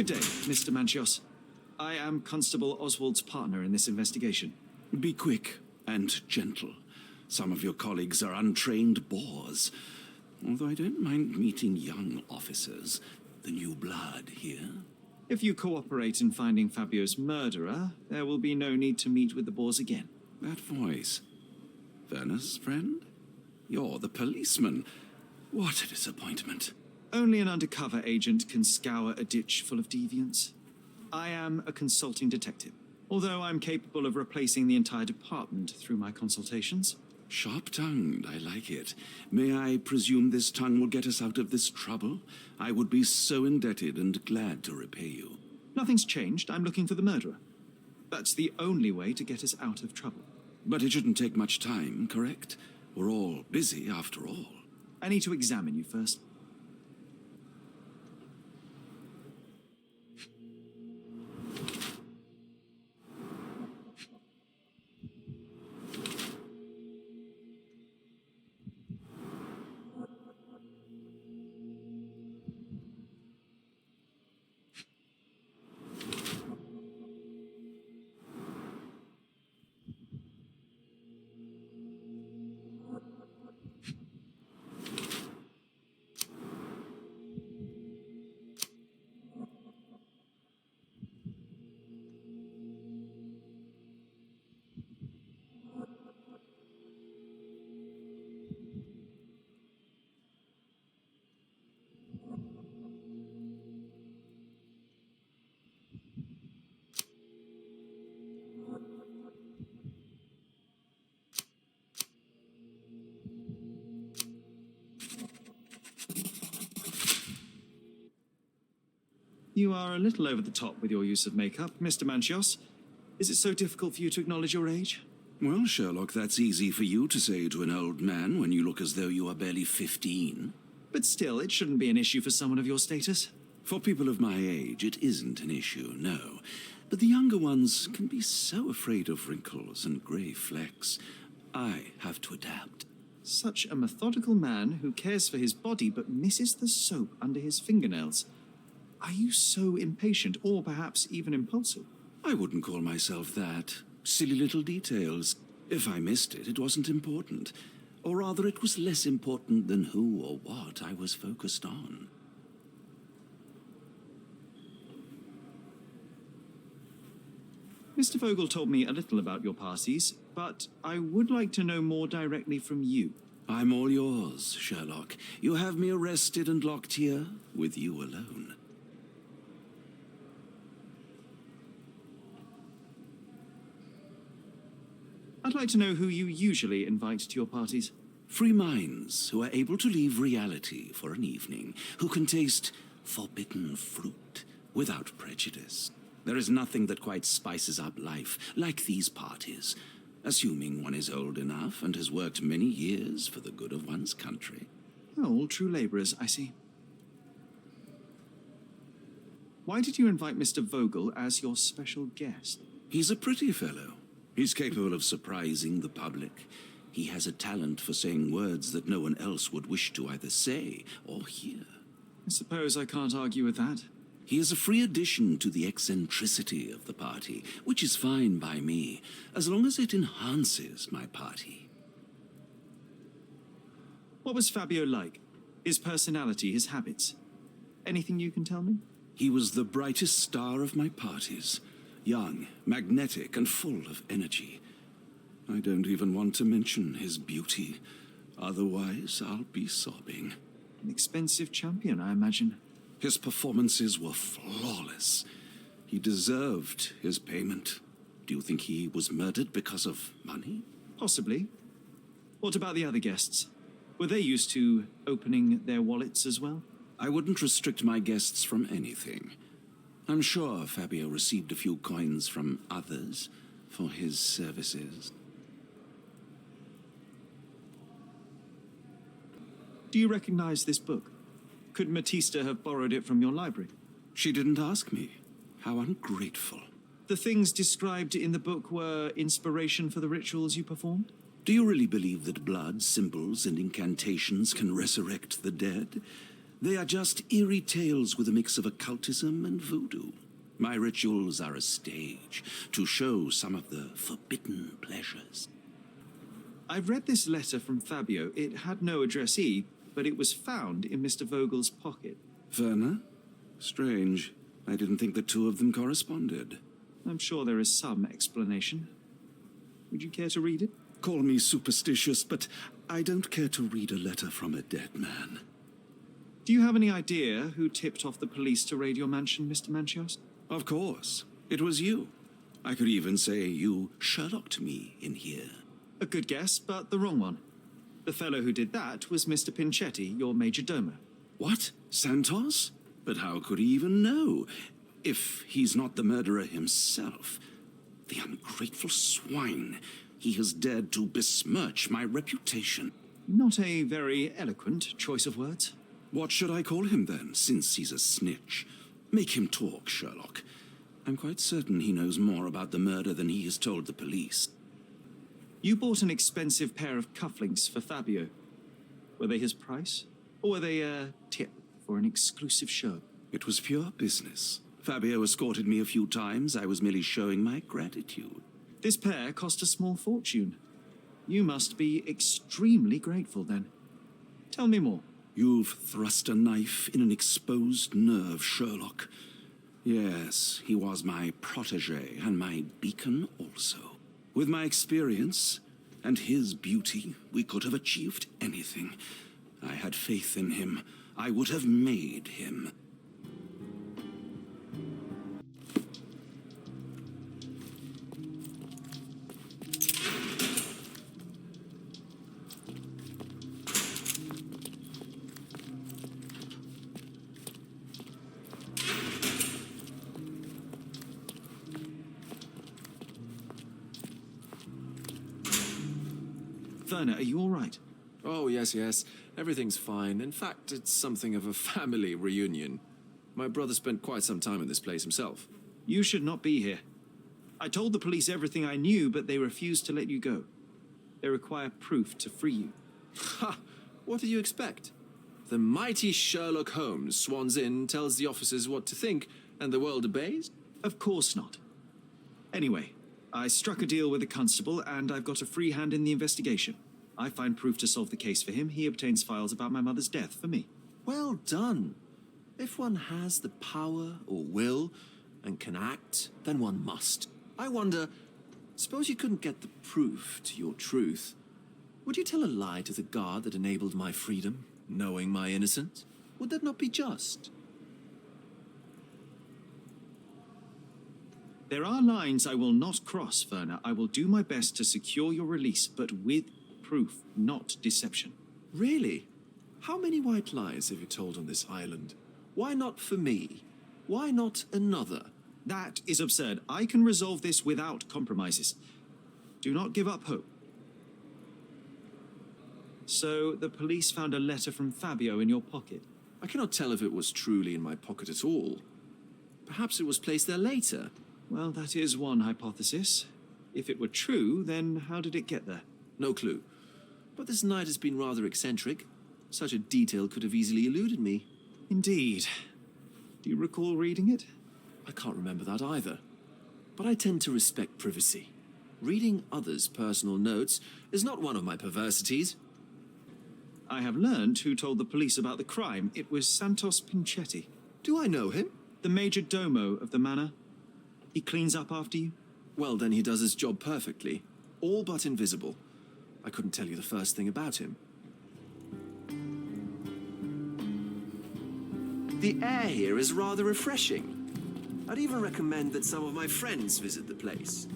Good day, Mr. Manchios. I am Constable Oswald's partner in this investigation. Be quick and gentle. Some of your colleagues are untrained boors. Although I don't mind meeting young officers, the new blood here. If you cooperate in finding Fabio's murderer, there will be no need to meet with the boars again. That voice. Werner's friend? You're the policeman. What a disappointment. Only an undercover agent can scour a ditch full of deviants. I am a consulting detective, although I'm capable of replacing the entire department through my consultations. Sharp-tongued, I like it. May I presume this tongue will get us out of this trouble? I would be so indebted and glad to repay you. Nothing's changed. I'm looking for the murderer. That's the only way to get us out of trouble. But it shouldn't take much time, correct? We're all busy, after all. I need to examine you first. You are a little over the top with your use of makeup, Mr. Manchios. Is it so difficult for you to acknowledge your age? Well, Sherlock, that's easy for you to say to an old man when you look as though you are barely 15. But still, it shouldn't be an issue for someone of your status. For people of my age, it isn't an issue, no. But the younger ones can be so afraid of wrinkles and grey flecks. I have to adapt. Such a methodical man who cares for his body but misses the soap under his fingernails. Are you so impatient, or perhaps even impulsive? I wouldn't call myself that. Silly little details. If I missed it, it wasn't important. Or rather, it was less important than who or what I was focused on. Mr. Vogel told me a little about your parties, but I would like to know more directly from you. I'm all yours, Sherlock. You have me arrested and locked here with you alone. I'd like to know who you usually invite to your parties. Free minds who are able to leave reality for an evening, who can taste forbidden fruit without prejudice. There is nothing that quite spices up life like these parties, assuming one is old enough and has worked many years for the good of one's country. Oh, all true labourers, I see. Why did you invite Mr. Vogel as your special guest? He's a pretty fellow. He's capable of surprising the public. He has a talent for saying words that no one else would wish to either say or hear. I suppose I can't argue with that. He is a free addition to the eccentricity of the party, which is fine by me, as long as it enhances my party. What was Fabio like? His personality, his habits? Anything you can tell me? He was the brightest star of my parties. Young, magnetic, and full of energy. I don't even want to mention his beauty. Otherwise, I'll be sobbing. An expensive champion, I imagine. His performances were flawless. He deserved his payment. Do you think he was murdered because of money? Possibly. What about the other guests? Were they used to opening their wallets as well? I wouldn't restrict my guests from anything. I'm sure Fabio received a few coins from others for his services. Do you recognize this book? Could Matista have borrowed it from your library? She didn't ask me. How ungrateful. The things described in the book were inspiration for the rituals you performed? Do you really believe that blood, symbols, and incantations can resurrect the dead? They are just eerie tales with a mix of occultism and voodoo. My rituals are a stage to show some of the forbidden pleasures. I've read this letter from Fabio. It had no addressee, but it was found in Mr. Vogel's pocket. Werner? Strange. I didn't think the two of them corresponded. I'm sure there is some explanation. Would you care to read it? Call me superstitious, but I don't care to read a letter from a dead man. Do you have any idea who tipped off the police to raid your mansion, Mr. Manchios? Of course. It was you. I could even say you Sherlocked me in here. A good guess, but the wrong one. The fellow who did that was Mr. Pinchetti, your major domo. What? Santos? But how could he even know? If he's not the murderer himself. The ungrateful swine. He has dared to besmirch my reputation. Not a very eloquent choice of words. What should I call him then, since he's a snitch? Make him talk, Sherlock. I'm quite certain he knows more about the murder than he has told the police. You bought an expensive pair of cufflinks for Fabio. Were they his price? Or were they a tip for an exclusive show? It was pure business. Fabio escorted me a few times. I was merely showing my gratitude. This pair cost a small fortune. You must be extremely grateful then. Tell me more. You've thrust a knife in an exposed nerve, Sherlock. Yes, he was my protege and my beacon also. With my experience and his beauty, we could have achieved anything. I had faith in him. I would have made him. Werner, are you all right? Oh, yes. Everything's fine. In fact, it's something of a family reunion. My brother spent quite some time in this place himself. You should not be here. I told the police everything I knew, but they refused to let you go. They require proof to free you. Ha! What do you expect? The mighty Sherlock Holmes swans in, tells the officers what to think, and the world obeys? Of course not. Anyway, I struck a deal with the constable, and I've got a free hand in the investigation. I find proof to solve the case for him. He obtains files about my mother's death for me. Well done. If one has the power or will and can act, then one must. I wonder, suppose you couldn't get the proof to your truth. Would you tell a lie to the guard that enabled my freedom, knowing my innocence? Would that not be just? There are lines I will not cross, Werner. I will do my best to secure your release, but with proof, not deception. Really? How many white lies have you told on this island? Why not for me? Why not another? That is absurd. I can resolve this without compromises. Do not give up hope. So, the police found a letter from Fabio in your pocket. I cannot tell if it was truly in my pocket at all. Perhaps it was placed there later. Well, that is one hypothesis. If it were true, then how did it get there? No clue. But this night has been rather eccentric. Such a detail could have easily eluded me. Indeed. Do you recall reading it? I can't remember that either. But I tend to respect privacy. Reading others' personal notes is not one of my perversities. I have learned who told the police about the crime. It was Santos Pinchetti. Do I know him? The major domo of the manor. He cleans up after you? Well, then he does his job perfectly. All but invisible. I couldn't tell you the first thing about him. The air here is rather refreshing. I'd even recommend that some of my friends visit the place.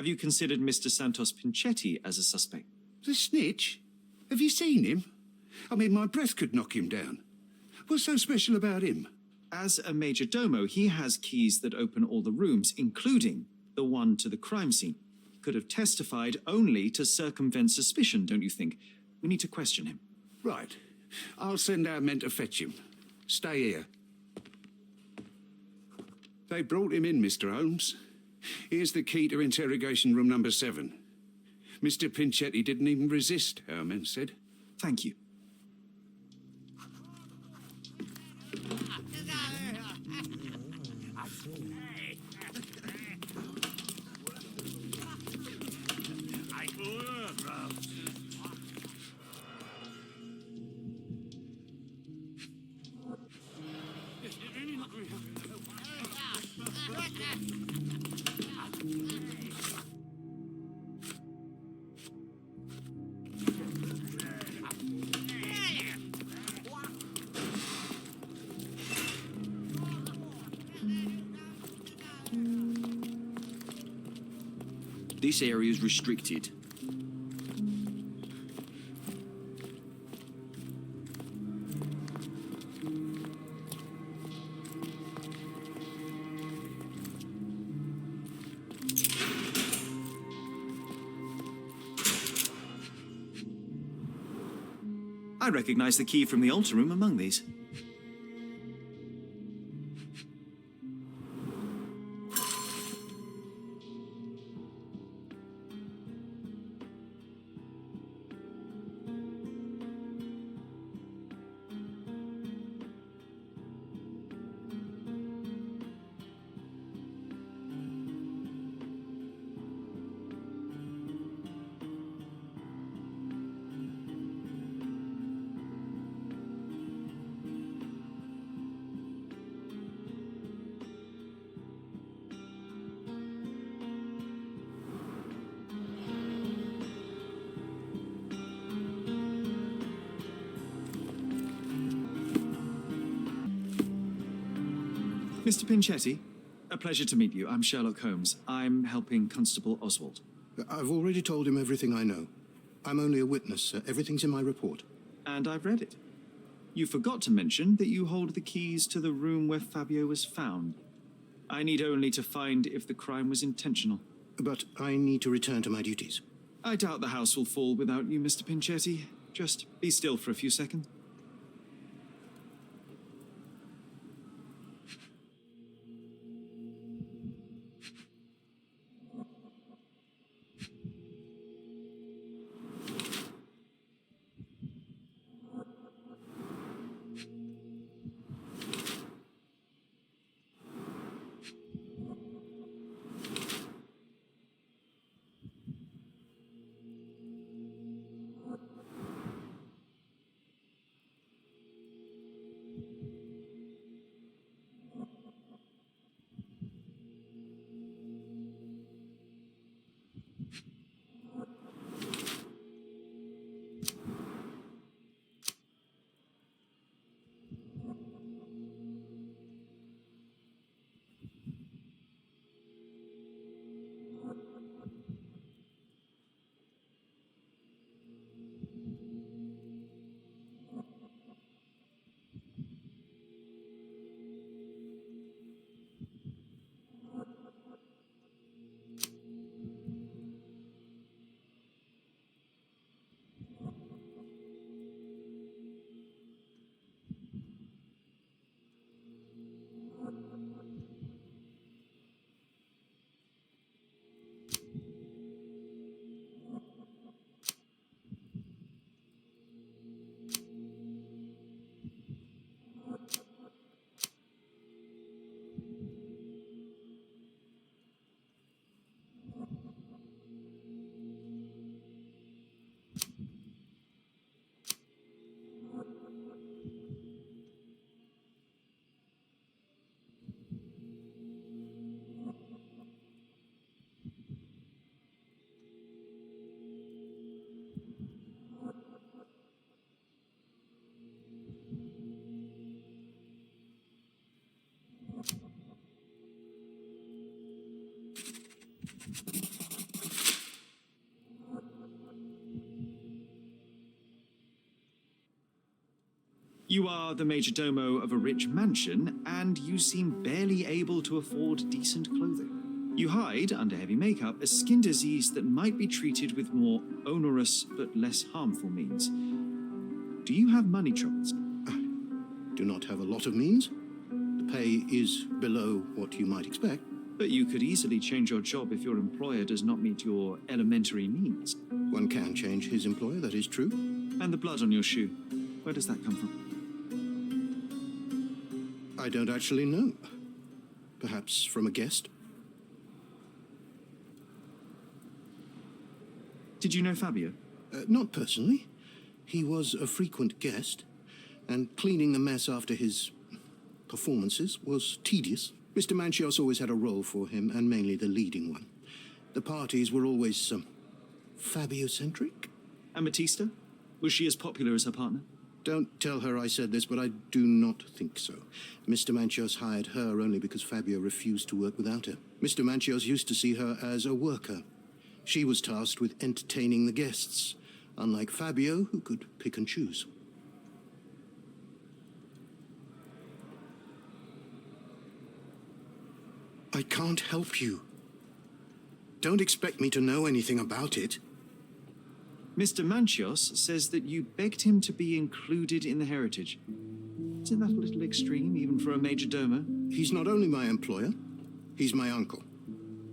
Have you considered Mr. Santos Pinchetti as a suspect? The snitch? Have you seen him? I mean, my breath could knock him down. What's so special about him? As a major domo, he has keys that open all the rooms, including the one to the crime scene. He could have testified only to circumvent suspicion, don't you think? We need to question him. Right. I'll send our men to fetch him. Stay here. They brought him in, Mr. Holmes. Here's the key to interrogation room number 7. Mr. Pinchetti didn't even resist, our men said. Thank you. This area is restricted. I recognize the key from the altar room among these. Mr. Pinchetti, a pleasure to meet you. I'm Sherlock Holmes. I'm helping Constable Oswald. I've already told him everything I know. I'm only a witness, sir. Everything's in my report. And I've read it. You forgot to mention that you hold the keys to the room where Fabio was found. I need only to find if the crime was intentional. But I need to return to my duties. I doubt the house will fall without you, Mr. Pinchetti. Just be still for a few seconds. You are the major domo of a rich mansion, and you seem barely able to afford decent clothing. You hide under heavy makeup a skin disease that might be treated with more onerous but less harmful means. Do you have money troubles? I do not have a lot of means. The pay is below what you might expect. But you could easily change your job if your employer does not meet your elementary needs. One can change his employer, that is true. And the blood on your shoe, where does that come from? I don't actually know. Perhaps from a guest? Did you know Fabio? Not personally. He was a frequent guest, and cleaning the mess after his performances was tedious. Mr. Manchios always had a role for him, and mainly the leading one. The parties were always Fabio-centric. And Matista? Was she as popular as her partner? Don't tell her I said this, but I do not think so. Mr. Manchios hired her only because Fabio refused to work without her. Mr. Manchios used to see her as a worker. She was tasked with entertaining the guests, unlike Fabio, who could pick and choose. I can't help you. Don't expect me to know anything about it. Mr. Manchios says that you begged him to be included in the heritage. Isn't that a little extreme, even for a major domo? He's not only my employer, he's my uncle.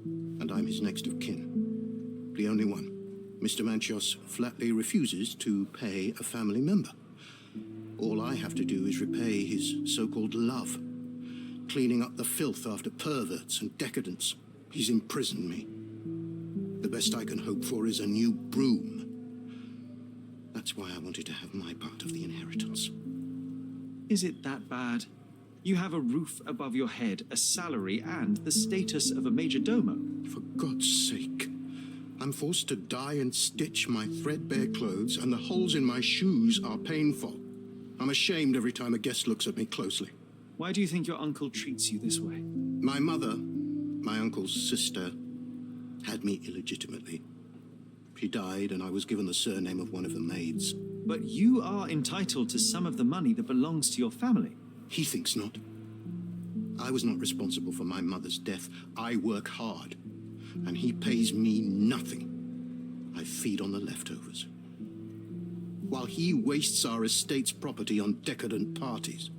And I'm his next of kin. The only one. Mr. Manchios flatly refuses to pay a family member. All I have to do is repay his so-called love, cleaning up the filth after perverts and decadents. He's imprisoned me. The best I can hope for is a new broom. That's why I wanted to have my part of the inheritance. Is it that bad? You have a roof above your head, a salary, and the status of a major domo. For God's sake. I'm forced to dye and stitch my threadbare clothes, and the holes in my shoes are painful. I'm ashamed every time a guest looks at me closely. Why do you think your uncle treats you this way? My mother, my uncle's sister, had me illegitimately. She died, and I was given the surname of one of the maids. But you are entitled to some of the money that belongs to your family. He thinks not. I was not responsible for my mother's death. I work hard, and he pays me nothing. I feed on the leftovers. While he wastes our estate's property on decadent parties,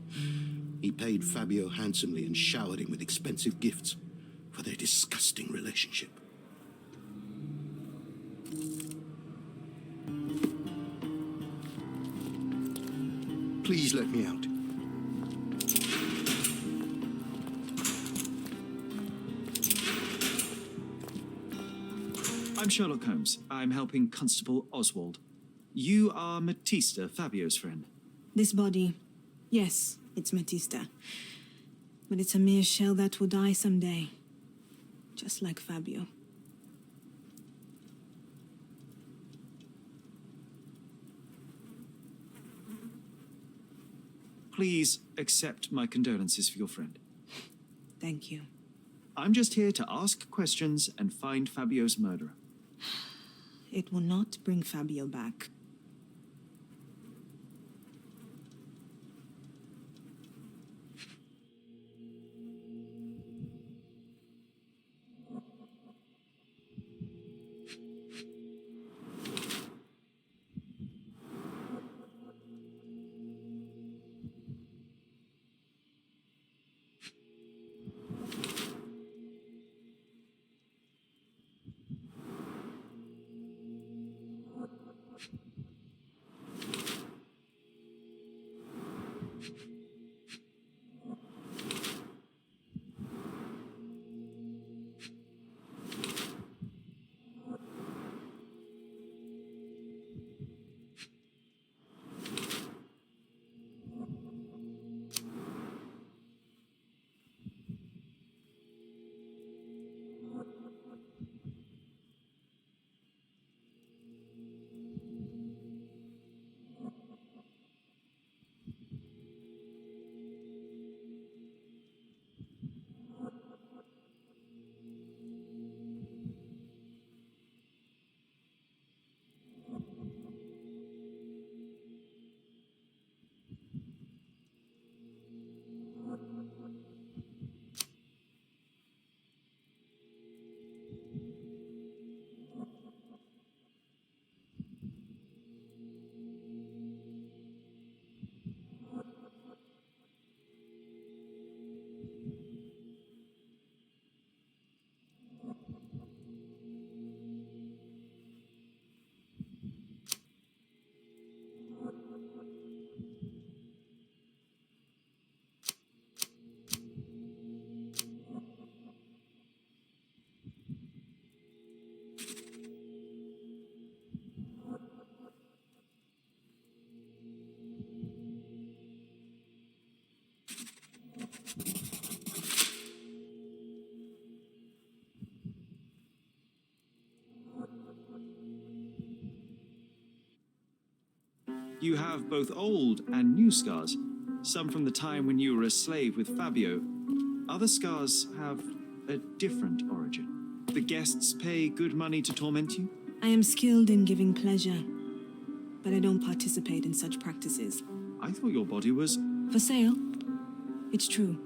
he paid Fabio handsomely and showered him with expensive gifts for their disgusting relationship. Please let me out. I'm Sherlock Holmes. I'm helping Constable Oswald. You are Matista, Fabio's friend. This body, yes, it's Matista. But it's a mere shell that will die someday. Just like Fabio. Please accept my condolences for your friend. Thank you. I'm just here to ask questions and find Fabio's murderer. It will not bring Fabio back. You have both old and new scars. Some from the time when you were a slave with Fabio. Other scars have a different origin. The guests pay good money to torment you? I am skilled in giving pleasure, but I don't participate in such practices. I thought your body was... For sale? It's true.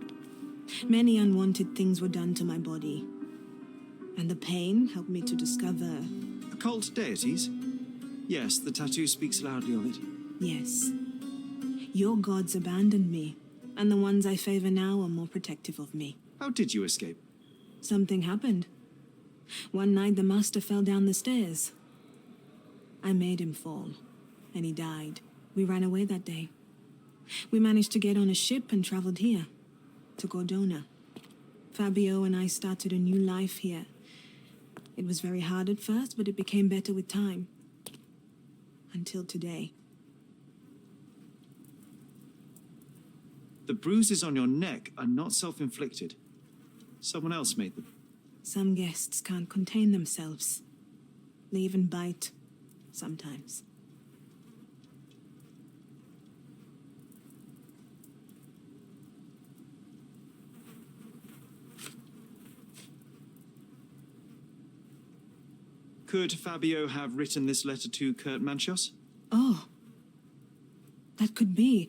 Many unwanted things were done to my body. And the pain helped me to discover... Occult deities? Yes, the tattoo speaks loudly of it. Yes. Your gods abandoned me, and the ones I favor now are more protective of me. How did you escape? Something happened. One night the master fell down the stairs. I made him fall, and he died. We ran away that day. We managed to get on a ship and traveled here, to Gordona. Fabio and I started a new life here. It was very hard at first, but it became better with time. Until today. The bruises on your neck are not self-inflicted. Someone else made them. Some guests can't contain themselves. They even bite, sometimes. Could Fabio have written this letter to Kurt Manchios? Oh. That could be.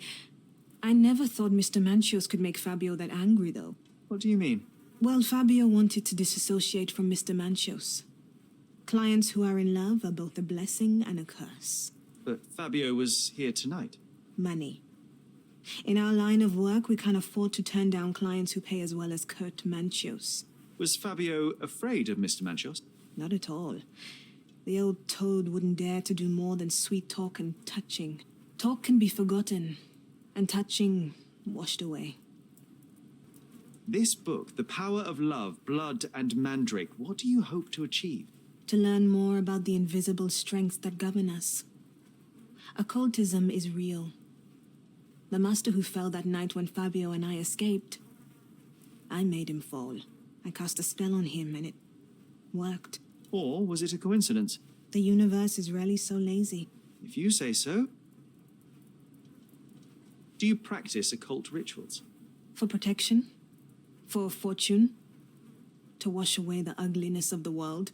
I never thought Mr. Manchios could make Fabio that angry, though. What do you mean? Well, Fabio wanted to disassociate from Mr. Manchios. Clients who are in love are both a blessing and a curse. But Fabio was here tonight. Money. In our line of work, we can't afford to turn down clients who pay as well as Kurt Manchios. Was Fabio afraid of Mr. Manchios? Not at all. The old toad wouldn't dare to do more than sweet talk and touching. Talk can be forgotten, and touching washed away. This book, The Power of Love, Blood and Mandrake, what do you hope to achieve? To learn more about the invisible strengths that govern us. Occultism is real. The master who fell that night when Fabio and I escaped, I made him fall. I cast a spell on him and it worked. Or was it a coincidence? The universe is rarely so lazy. If you say so. Do you practice occult rituals? For protection? For fortune? To wash away the ugliness of the world?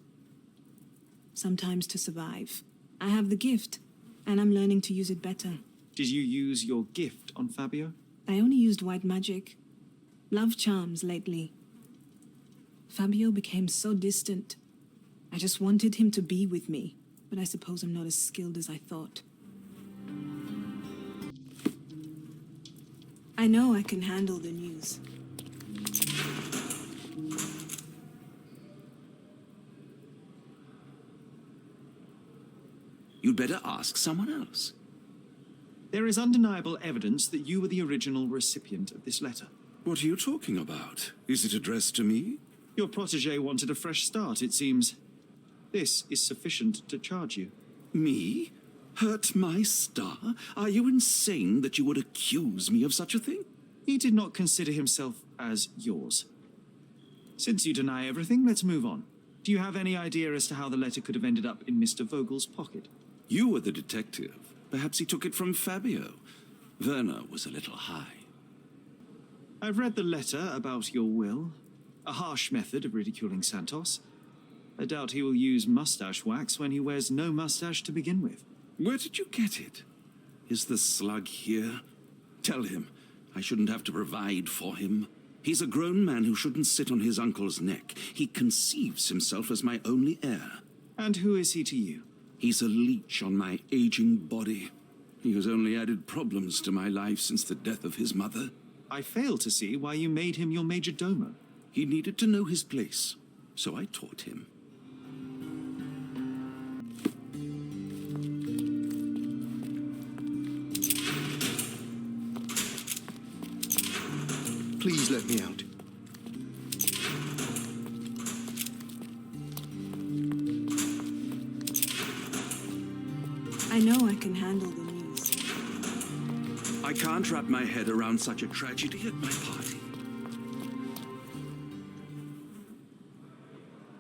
Sometimes to survive. I have the gift, and I'm learning to use it better. Did you use your gift on Fabio? I only used white magic. Love charms lately. Fabio became so distant. I just wanted him to be with me, but I suppose I'm not as skilled as I thought. I know I can handle the news. You'd better ask someone else. There is undeniable evidence that you were the original recipient of this letter. What are you talking about? Is it addressed to me? Your protégé wanted a fresh start, it seems. This is sufficient to charge you. Me? Hurt my star? Are you insane that you would accuse me of such a thing? He did not consider himself as yours. Since you deny everything, let's move on. Do you have any idea as to how the letter could have ended up in Mr. Vogel's pocket? You were the detective. Perhaps he took it from Fabio. Werner was a little high. I've read the letter about your will. A harsh method of ridiculing Santos. I doubt he will use mustache wax when he wears no mustache to begin with. Where did you get it? Is the slug here? Tell him I shouldn't have to provide for him. He's a grown man who shouldn't sit on his uncle's neck. He conceives himself as my only heir. And who is he to you? He's a leech on my aging body. He has only added problems to my life since the death of his mother. I fail to see why you made him your major domo. He needed to know his place, so I taught him. Please let me out. I know I can handle the news. I can't wrap my head around such a tragedy at my party.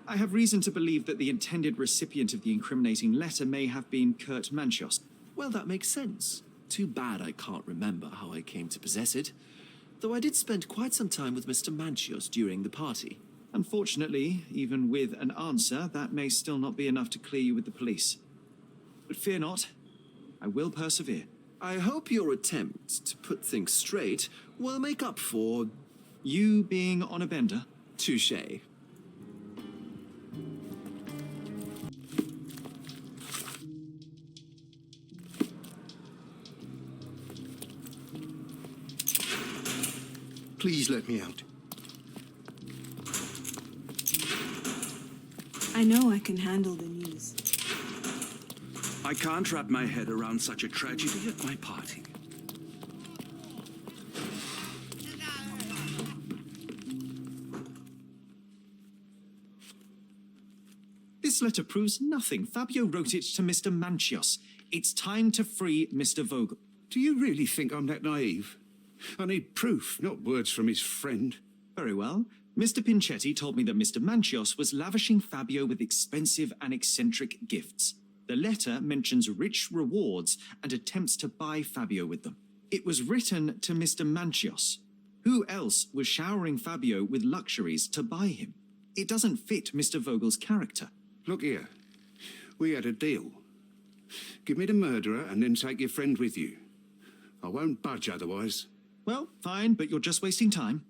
I have reason to believe that the intended recipient of the incriminating letter may have been Kurt Manchios. Well, that makes sense. Too bad I can't remember how I came to possess it. Though I did spend quite some time with Mr. Manchios during the party. Unfortunately, even with an answer, that may still not be enough to clear you with the police. But fear not, I will persevere. I hope your attempt to put things straight will make up for... You being on a bender? Touché. Please let me out. I know I can handle the news. I can't wrap my head around such a tragedy at my party. This letter proves nothing. Fabio wrote it to Mr. Manchios. It's time to free Mr. Vogel. Do you really think I'm that naive? I need proof, not words from his friend. Very well. Mr. Pinchetti told me that Mr. Manchios was lavishing Fabio with expensive and eccentric gifts. The letter mentions rich rewards and attempts to buy Fabio with them. It was written to Mr. Manchios. Who else was showering Fabio with luxuries to buy him? It doesn't fit Mr. Vogel's character. Look here. We had a deal. Give me the murderer and then take your friend with you. I won't budge otherwise. Well, fine, but you're just wasting time.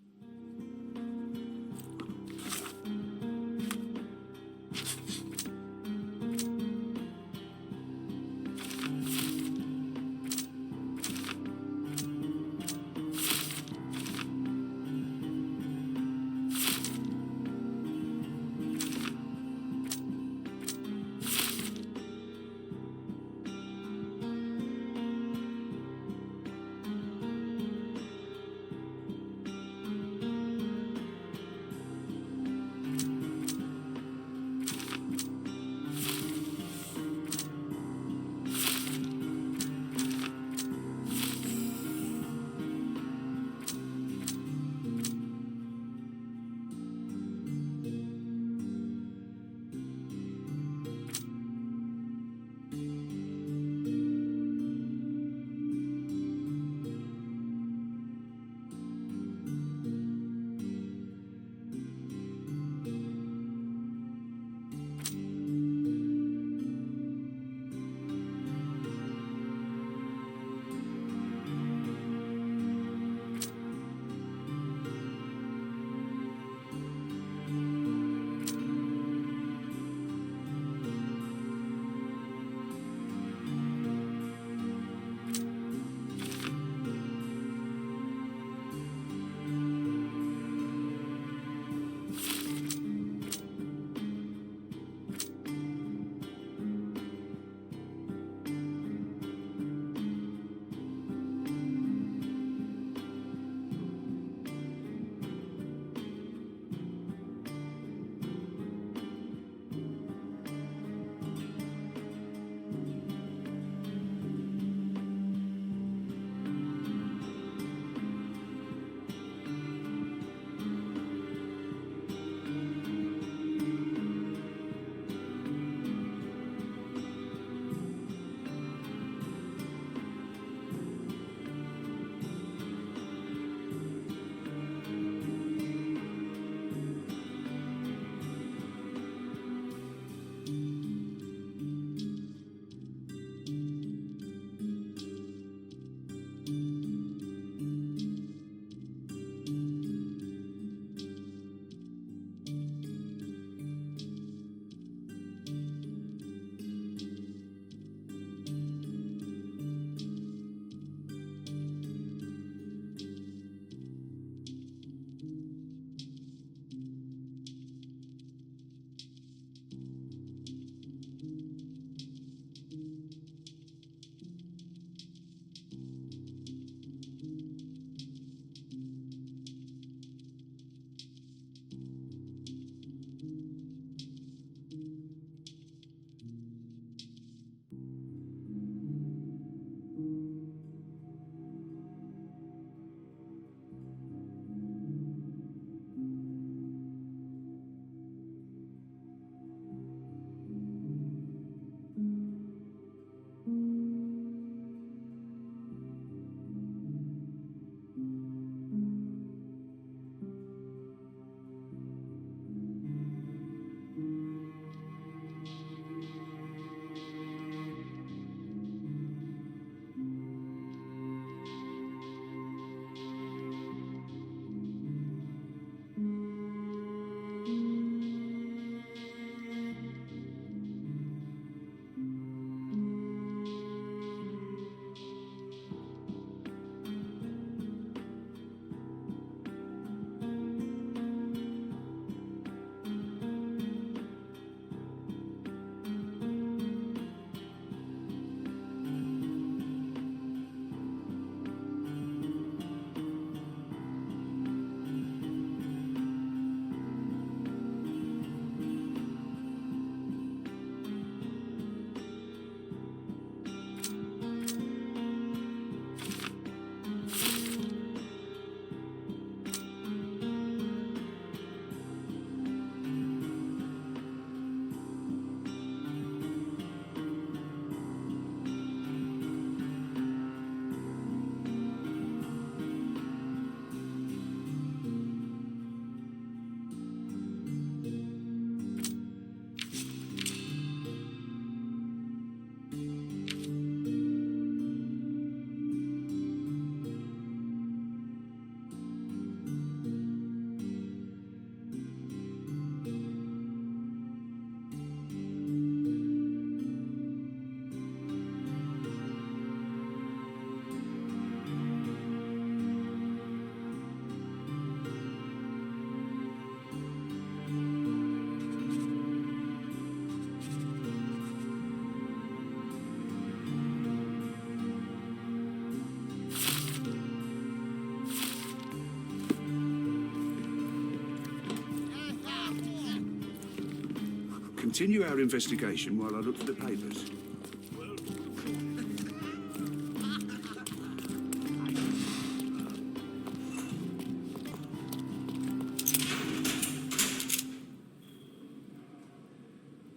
continue our investigation while I look at the papers.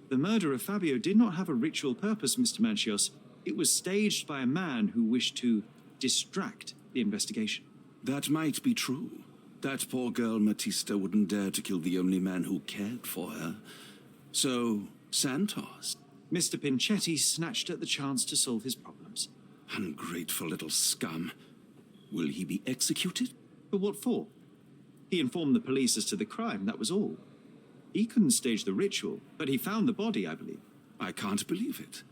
The murder of Fabio did not have a ritual purpose, Mr. Manchios. It was staged by a man who wished to distract the investigation. That might be true. That poor girl Matista wouldn't dare to kill the only man who cared for her. So, Santos. Mr. Pinchetti snatched at the chance to solve his problems. Ungrateful little scum. Will he be executed? But what for? He informed the police as to the crime, that was all. He couldn't stage the ritual, but he found the body, I believe. I can't believe it.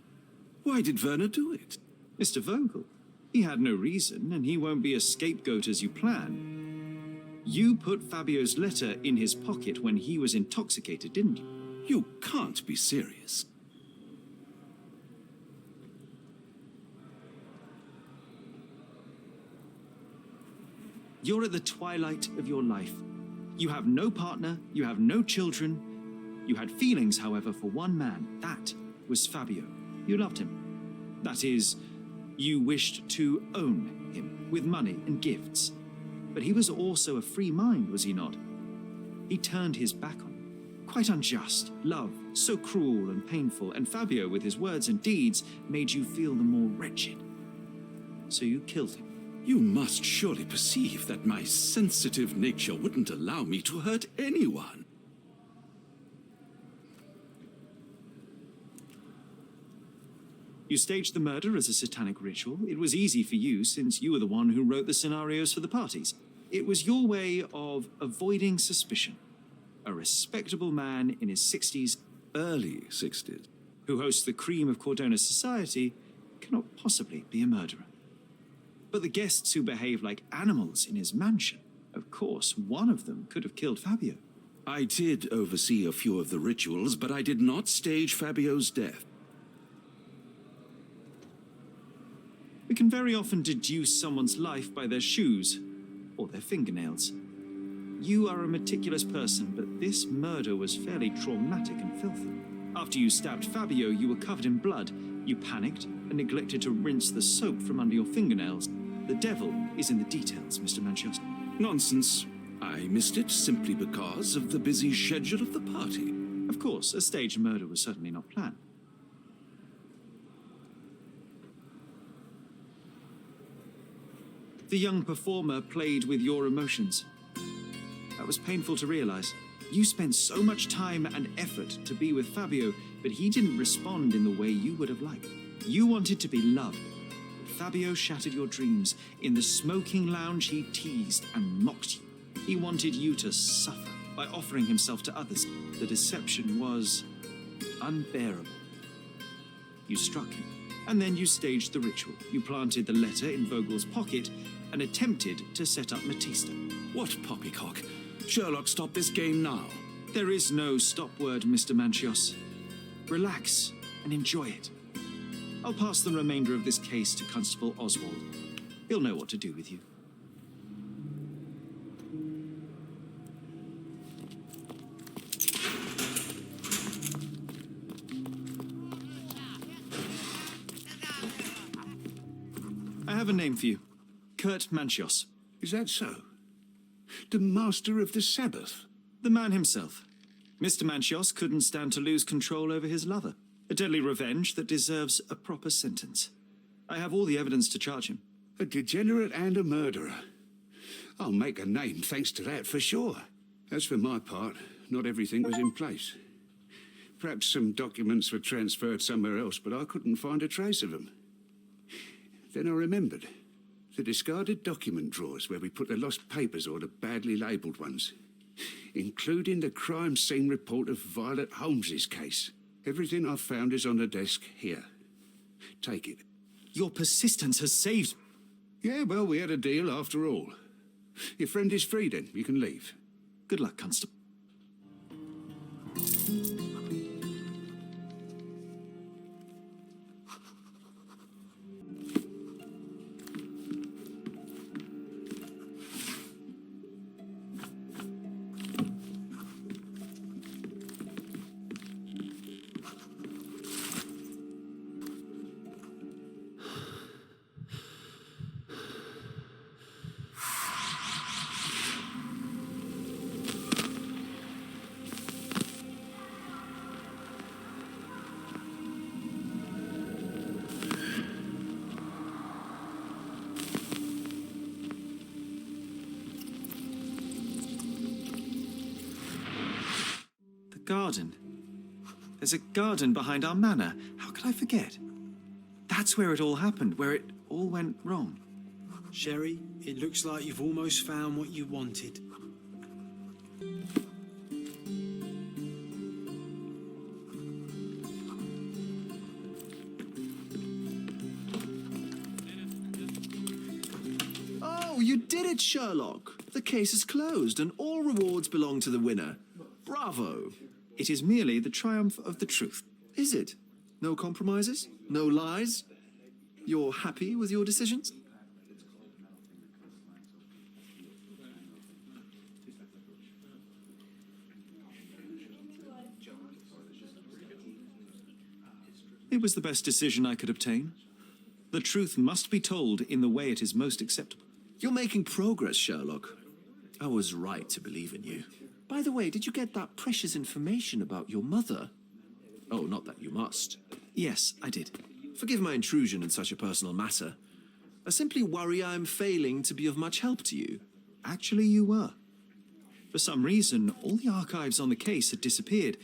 Why did Werner do it? Mr. Vogel. He had no reason, and he won't be a scapegoat as you plan. You put Fabio's letter in his pocket when he was intoxicated, didn't you? You can't be serious. You're at the twilight of your life. You have no partner, you have no children. You had feelings, however, for one man. That was Fabio. You loved him. That is, you wished to own him with money and gifts. But he was also a free mind, was he not? He turned his back on you. Quite unjust. Love, so cruel and painful. And Fabio, with his words and deeds, made you feel the more wretched. So you killed him. You must surely perceive that my sensitive nature wouldn't allow me to hurt anyone. You staged the murder as a satanic ritual. It was easy for you, since you were the one who wrote the scenarios for the parties. It was your way of avoiding suspicion. A respectable man in his 60s, Early 60s. who hosts the cream of Cordona's society, cannot possibly be a murderer. But the guests who behave like animals in his mansion, of course, one of them could have killed Fabio. I did oversee a few of the rituals, but I did not stage Fabio's death. We can very often deduce someone's life by their shoes or their fingernails. You are a meticulous person, but this murder was fairly traumatic and filthy. After you stabbed Fabio, you were covered in blood. You panicked and neglected to rinse the soap from under your fingernails. The devil is in the details, Mr. Manchios. Nonsense. I missed it simply because of the busy schedule of the party. Of course, a staged murder was certainly not planned. The young performer played with your emotions. That was painful to realize. You spent so much time and effort to be with Fabio, but he didn't respond in the way you would have liked. You wanted to be loved. Fabio shattered your dreams. In the smoking lounge, he teased and mocked you. He wanted you to suffer by offering himself to others. The deception was unbearable. You struck him, and then you staged the ritual. You planted the letter in Vogel's pocket and attempted to set up Matista. What poppycock? Sherlock, stop this game now. There is no stop word, Mr. Manchios. Relax and enjoy it. I'll pass the remainder of this case to Constable Oswald. He'll know what to do with you. I have a name for you. Kurt Manchios. Is that so? The master of the Sabbath? The man himself. Mr. Manchios couldn't stand to lose control over his lover. A deadly revenge that deserves a proper sentence. I have all the evidence to charge him. A degenerate and a murderer. I'll make a name thanks to that for sure. As for my part, not everything was in place. Perhaps some documents were transferred somewhere else, but I couldn't find a trace of them. Then I remembered. The discarded document drawers where we put the lost papers or the badly labelled ones. Including the crime scene report of Violet Holmes's case. Everything I've found is on the desk here. Take it. Your persistence has saved... Yeah, well, we had a deal after all. Your friend is free then. You can leave. Good luck, Constable. garden. There's a garden behind our manor. How could I forget? That's where it all happened, where it all went wrong. Sherry, it looks like you've almost found what you wanted. Oh, you did it, Sherlock. The case is closed and all rewards belong to the winner. Bravo. It is merely the triumph of the truth. Is it? No compromises? No lies? You're happy with your decisions? It was the best decision I could obtain. The truth must be told in the way it is most acceptable. You're making progress, Sherlock. I was right to believe in you. By the way, did you get that precious information about your mother? Oh, not that you must. Yes, I did. Forgive my intrusion in such a personal matter. I simply worry I'm failing to be of much help to you. Actually, you were. For some reason, all the archives on the case had disappeared.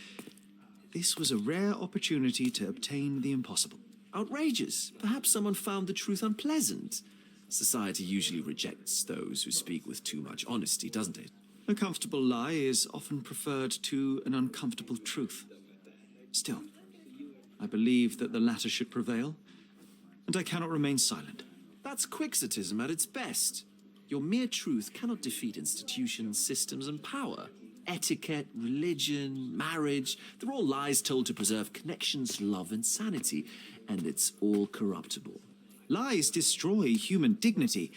This was a rare opportunity to obtain the impossible. Outrageous. Perhaps someone found the truth unpleasant. Society usually rejects those who speak with too much honesty, doesn't it? A comfortable lie is often preferred to an uncomfortable truth. Still, I believe that the latter should prevail, and I cannot remain silent. That's quixotism at its best. Your mere truth cannot defeat institutions, systems, and power. Etiquette, religion, marriage, they're all lies told to preserve connections, love, and sanity, and it's all corruptible. Lies destroy human dignity.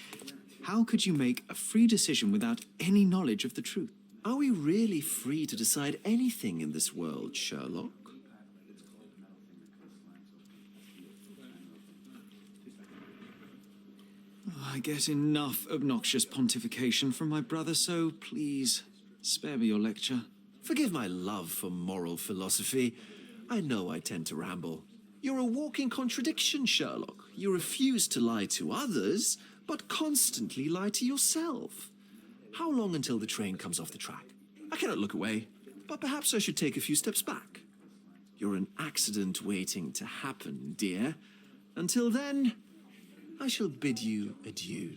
How could you make a free decision without any knowledge of the truth? Are we really free to decide anything in this world, Sherlock? I get enough obnoxious pontification from my brother, so please, spare me your lecture. Forgive my love for moral philosophy. I know I tend to ramble. You're a walking contradiction, Sherlock. You refuse to lie to others, but constantly lie to yourself. How long until the train comes off the track? I cannot look away, but perhaps I should take a few steps back. You're an accident waiting to happen, dear. Until then, I shall bid you adieu.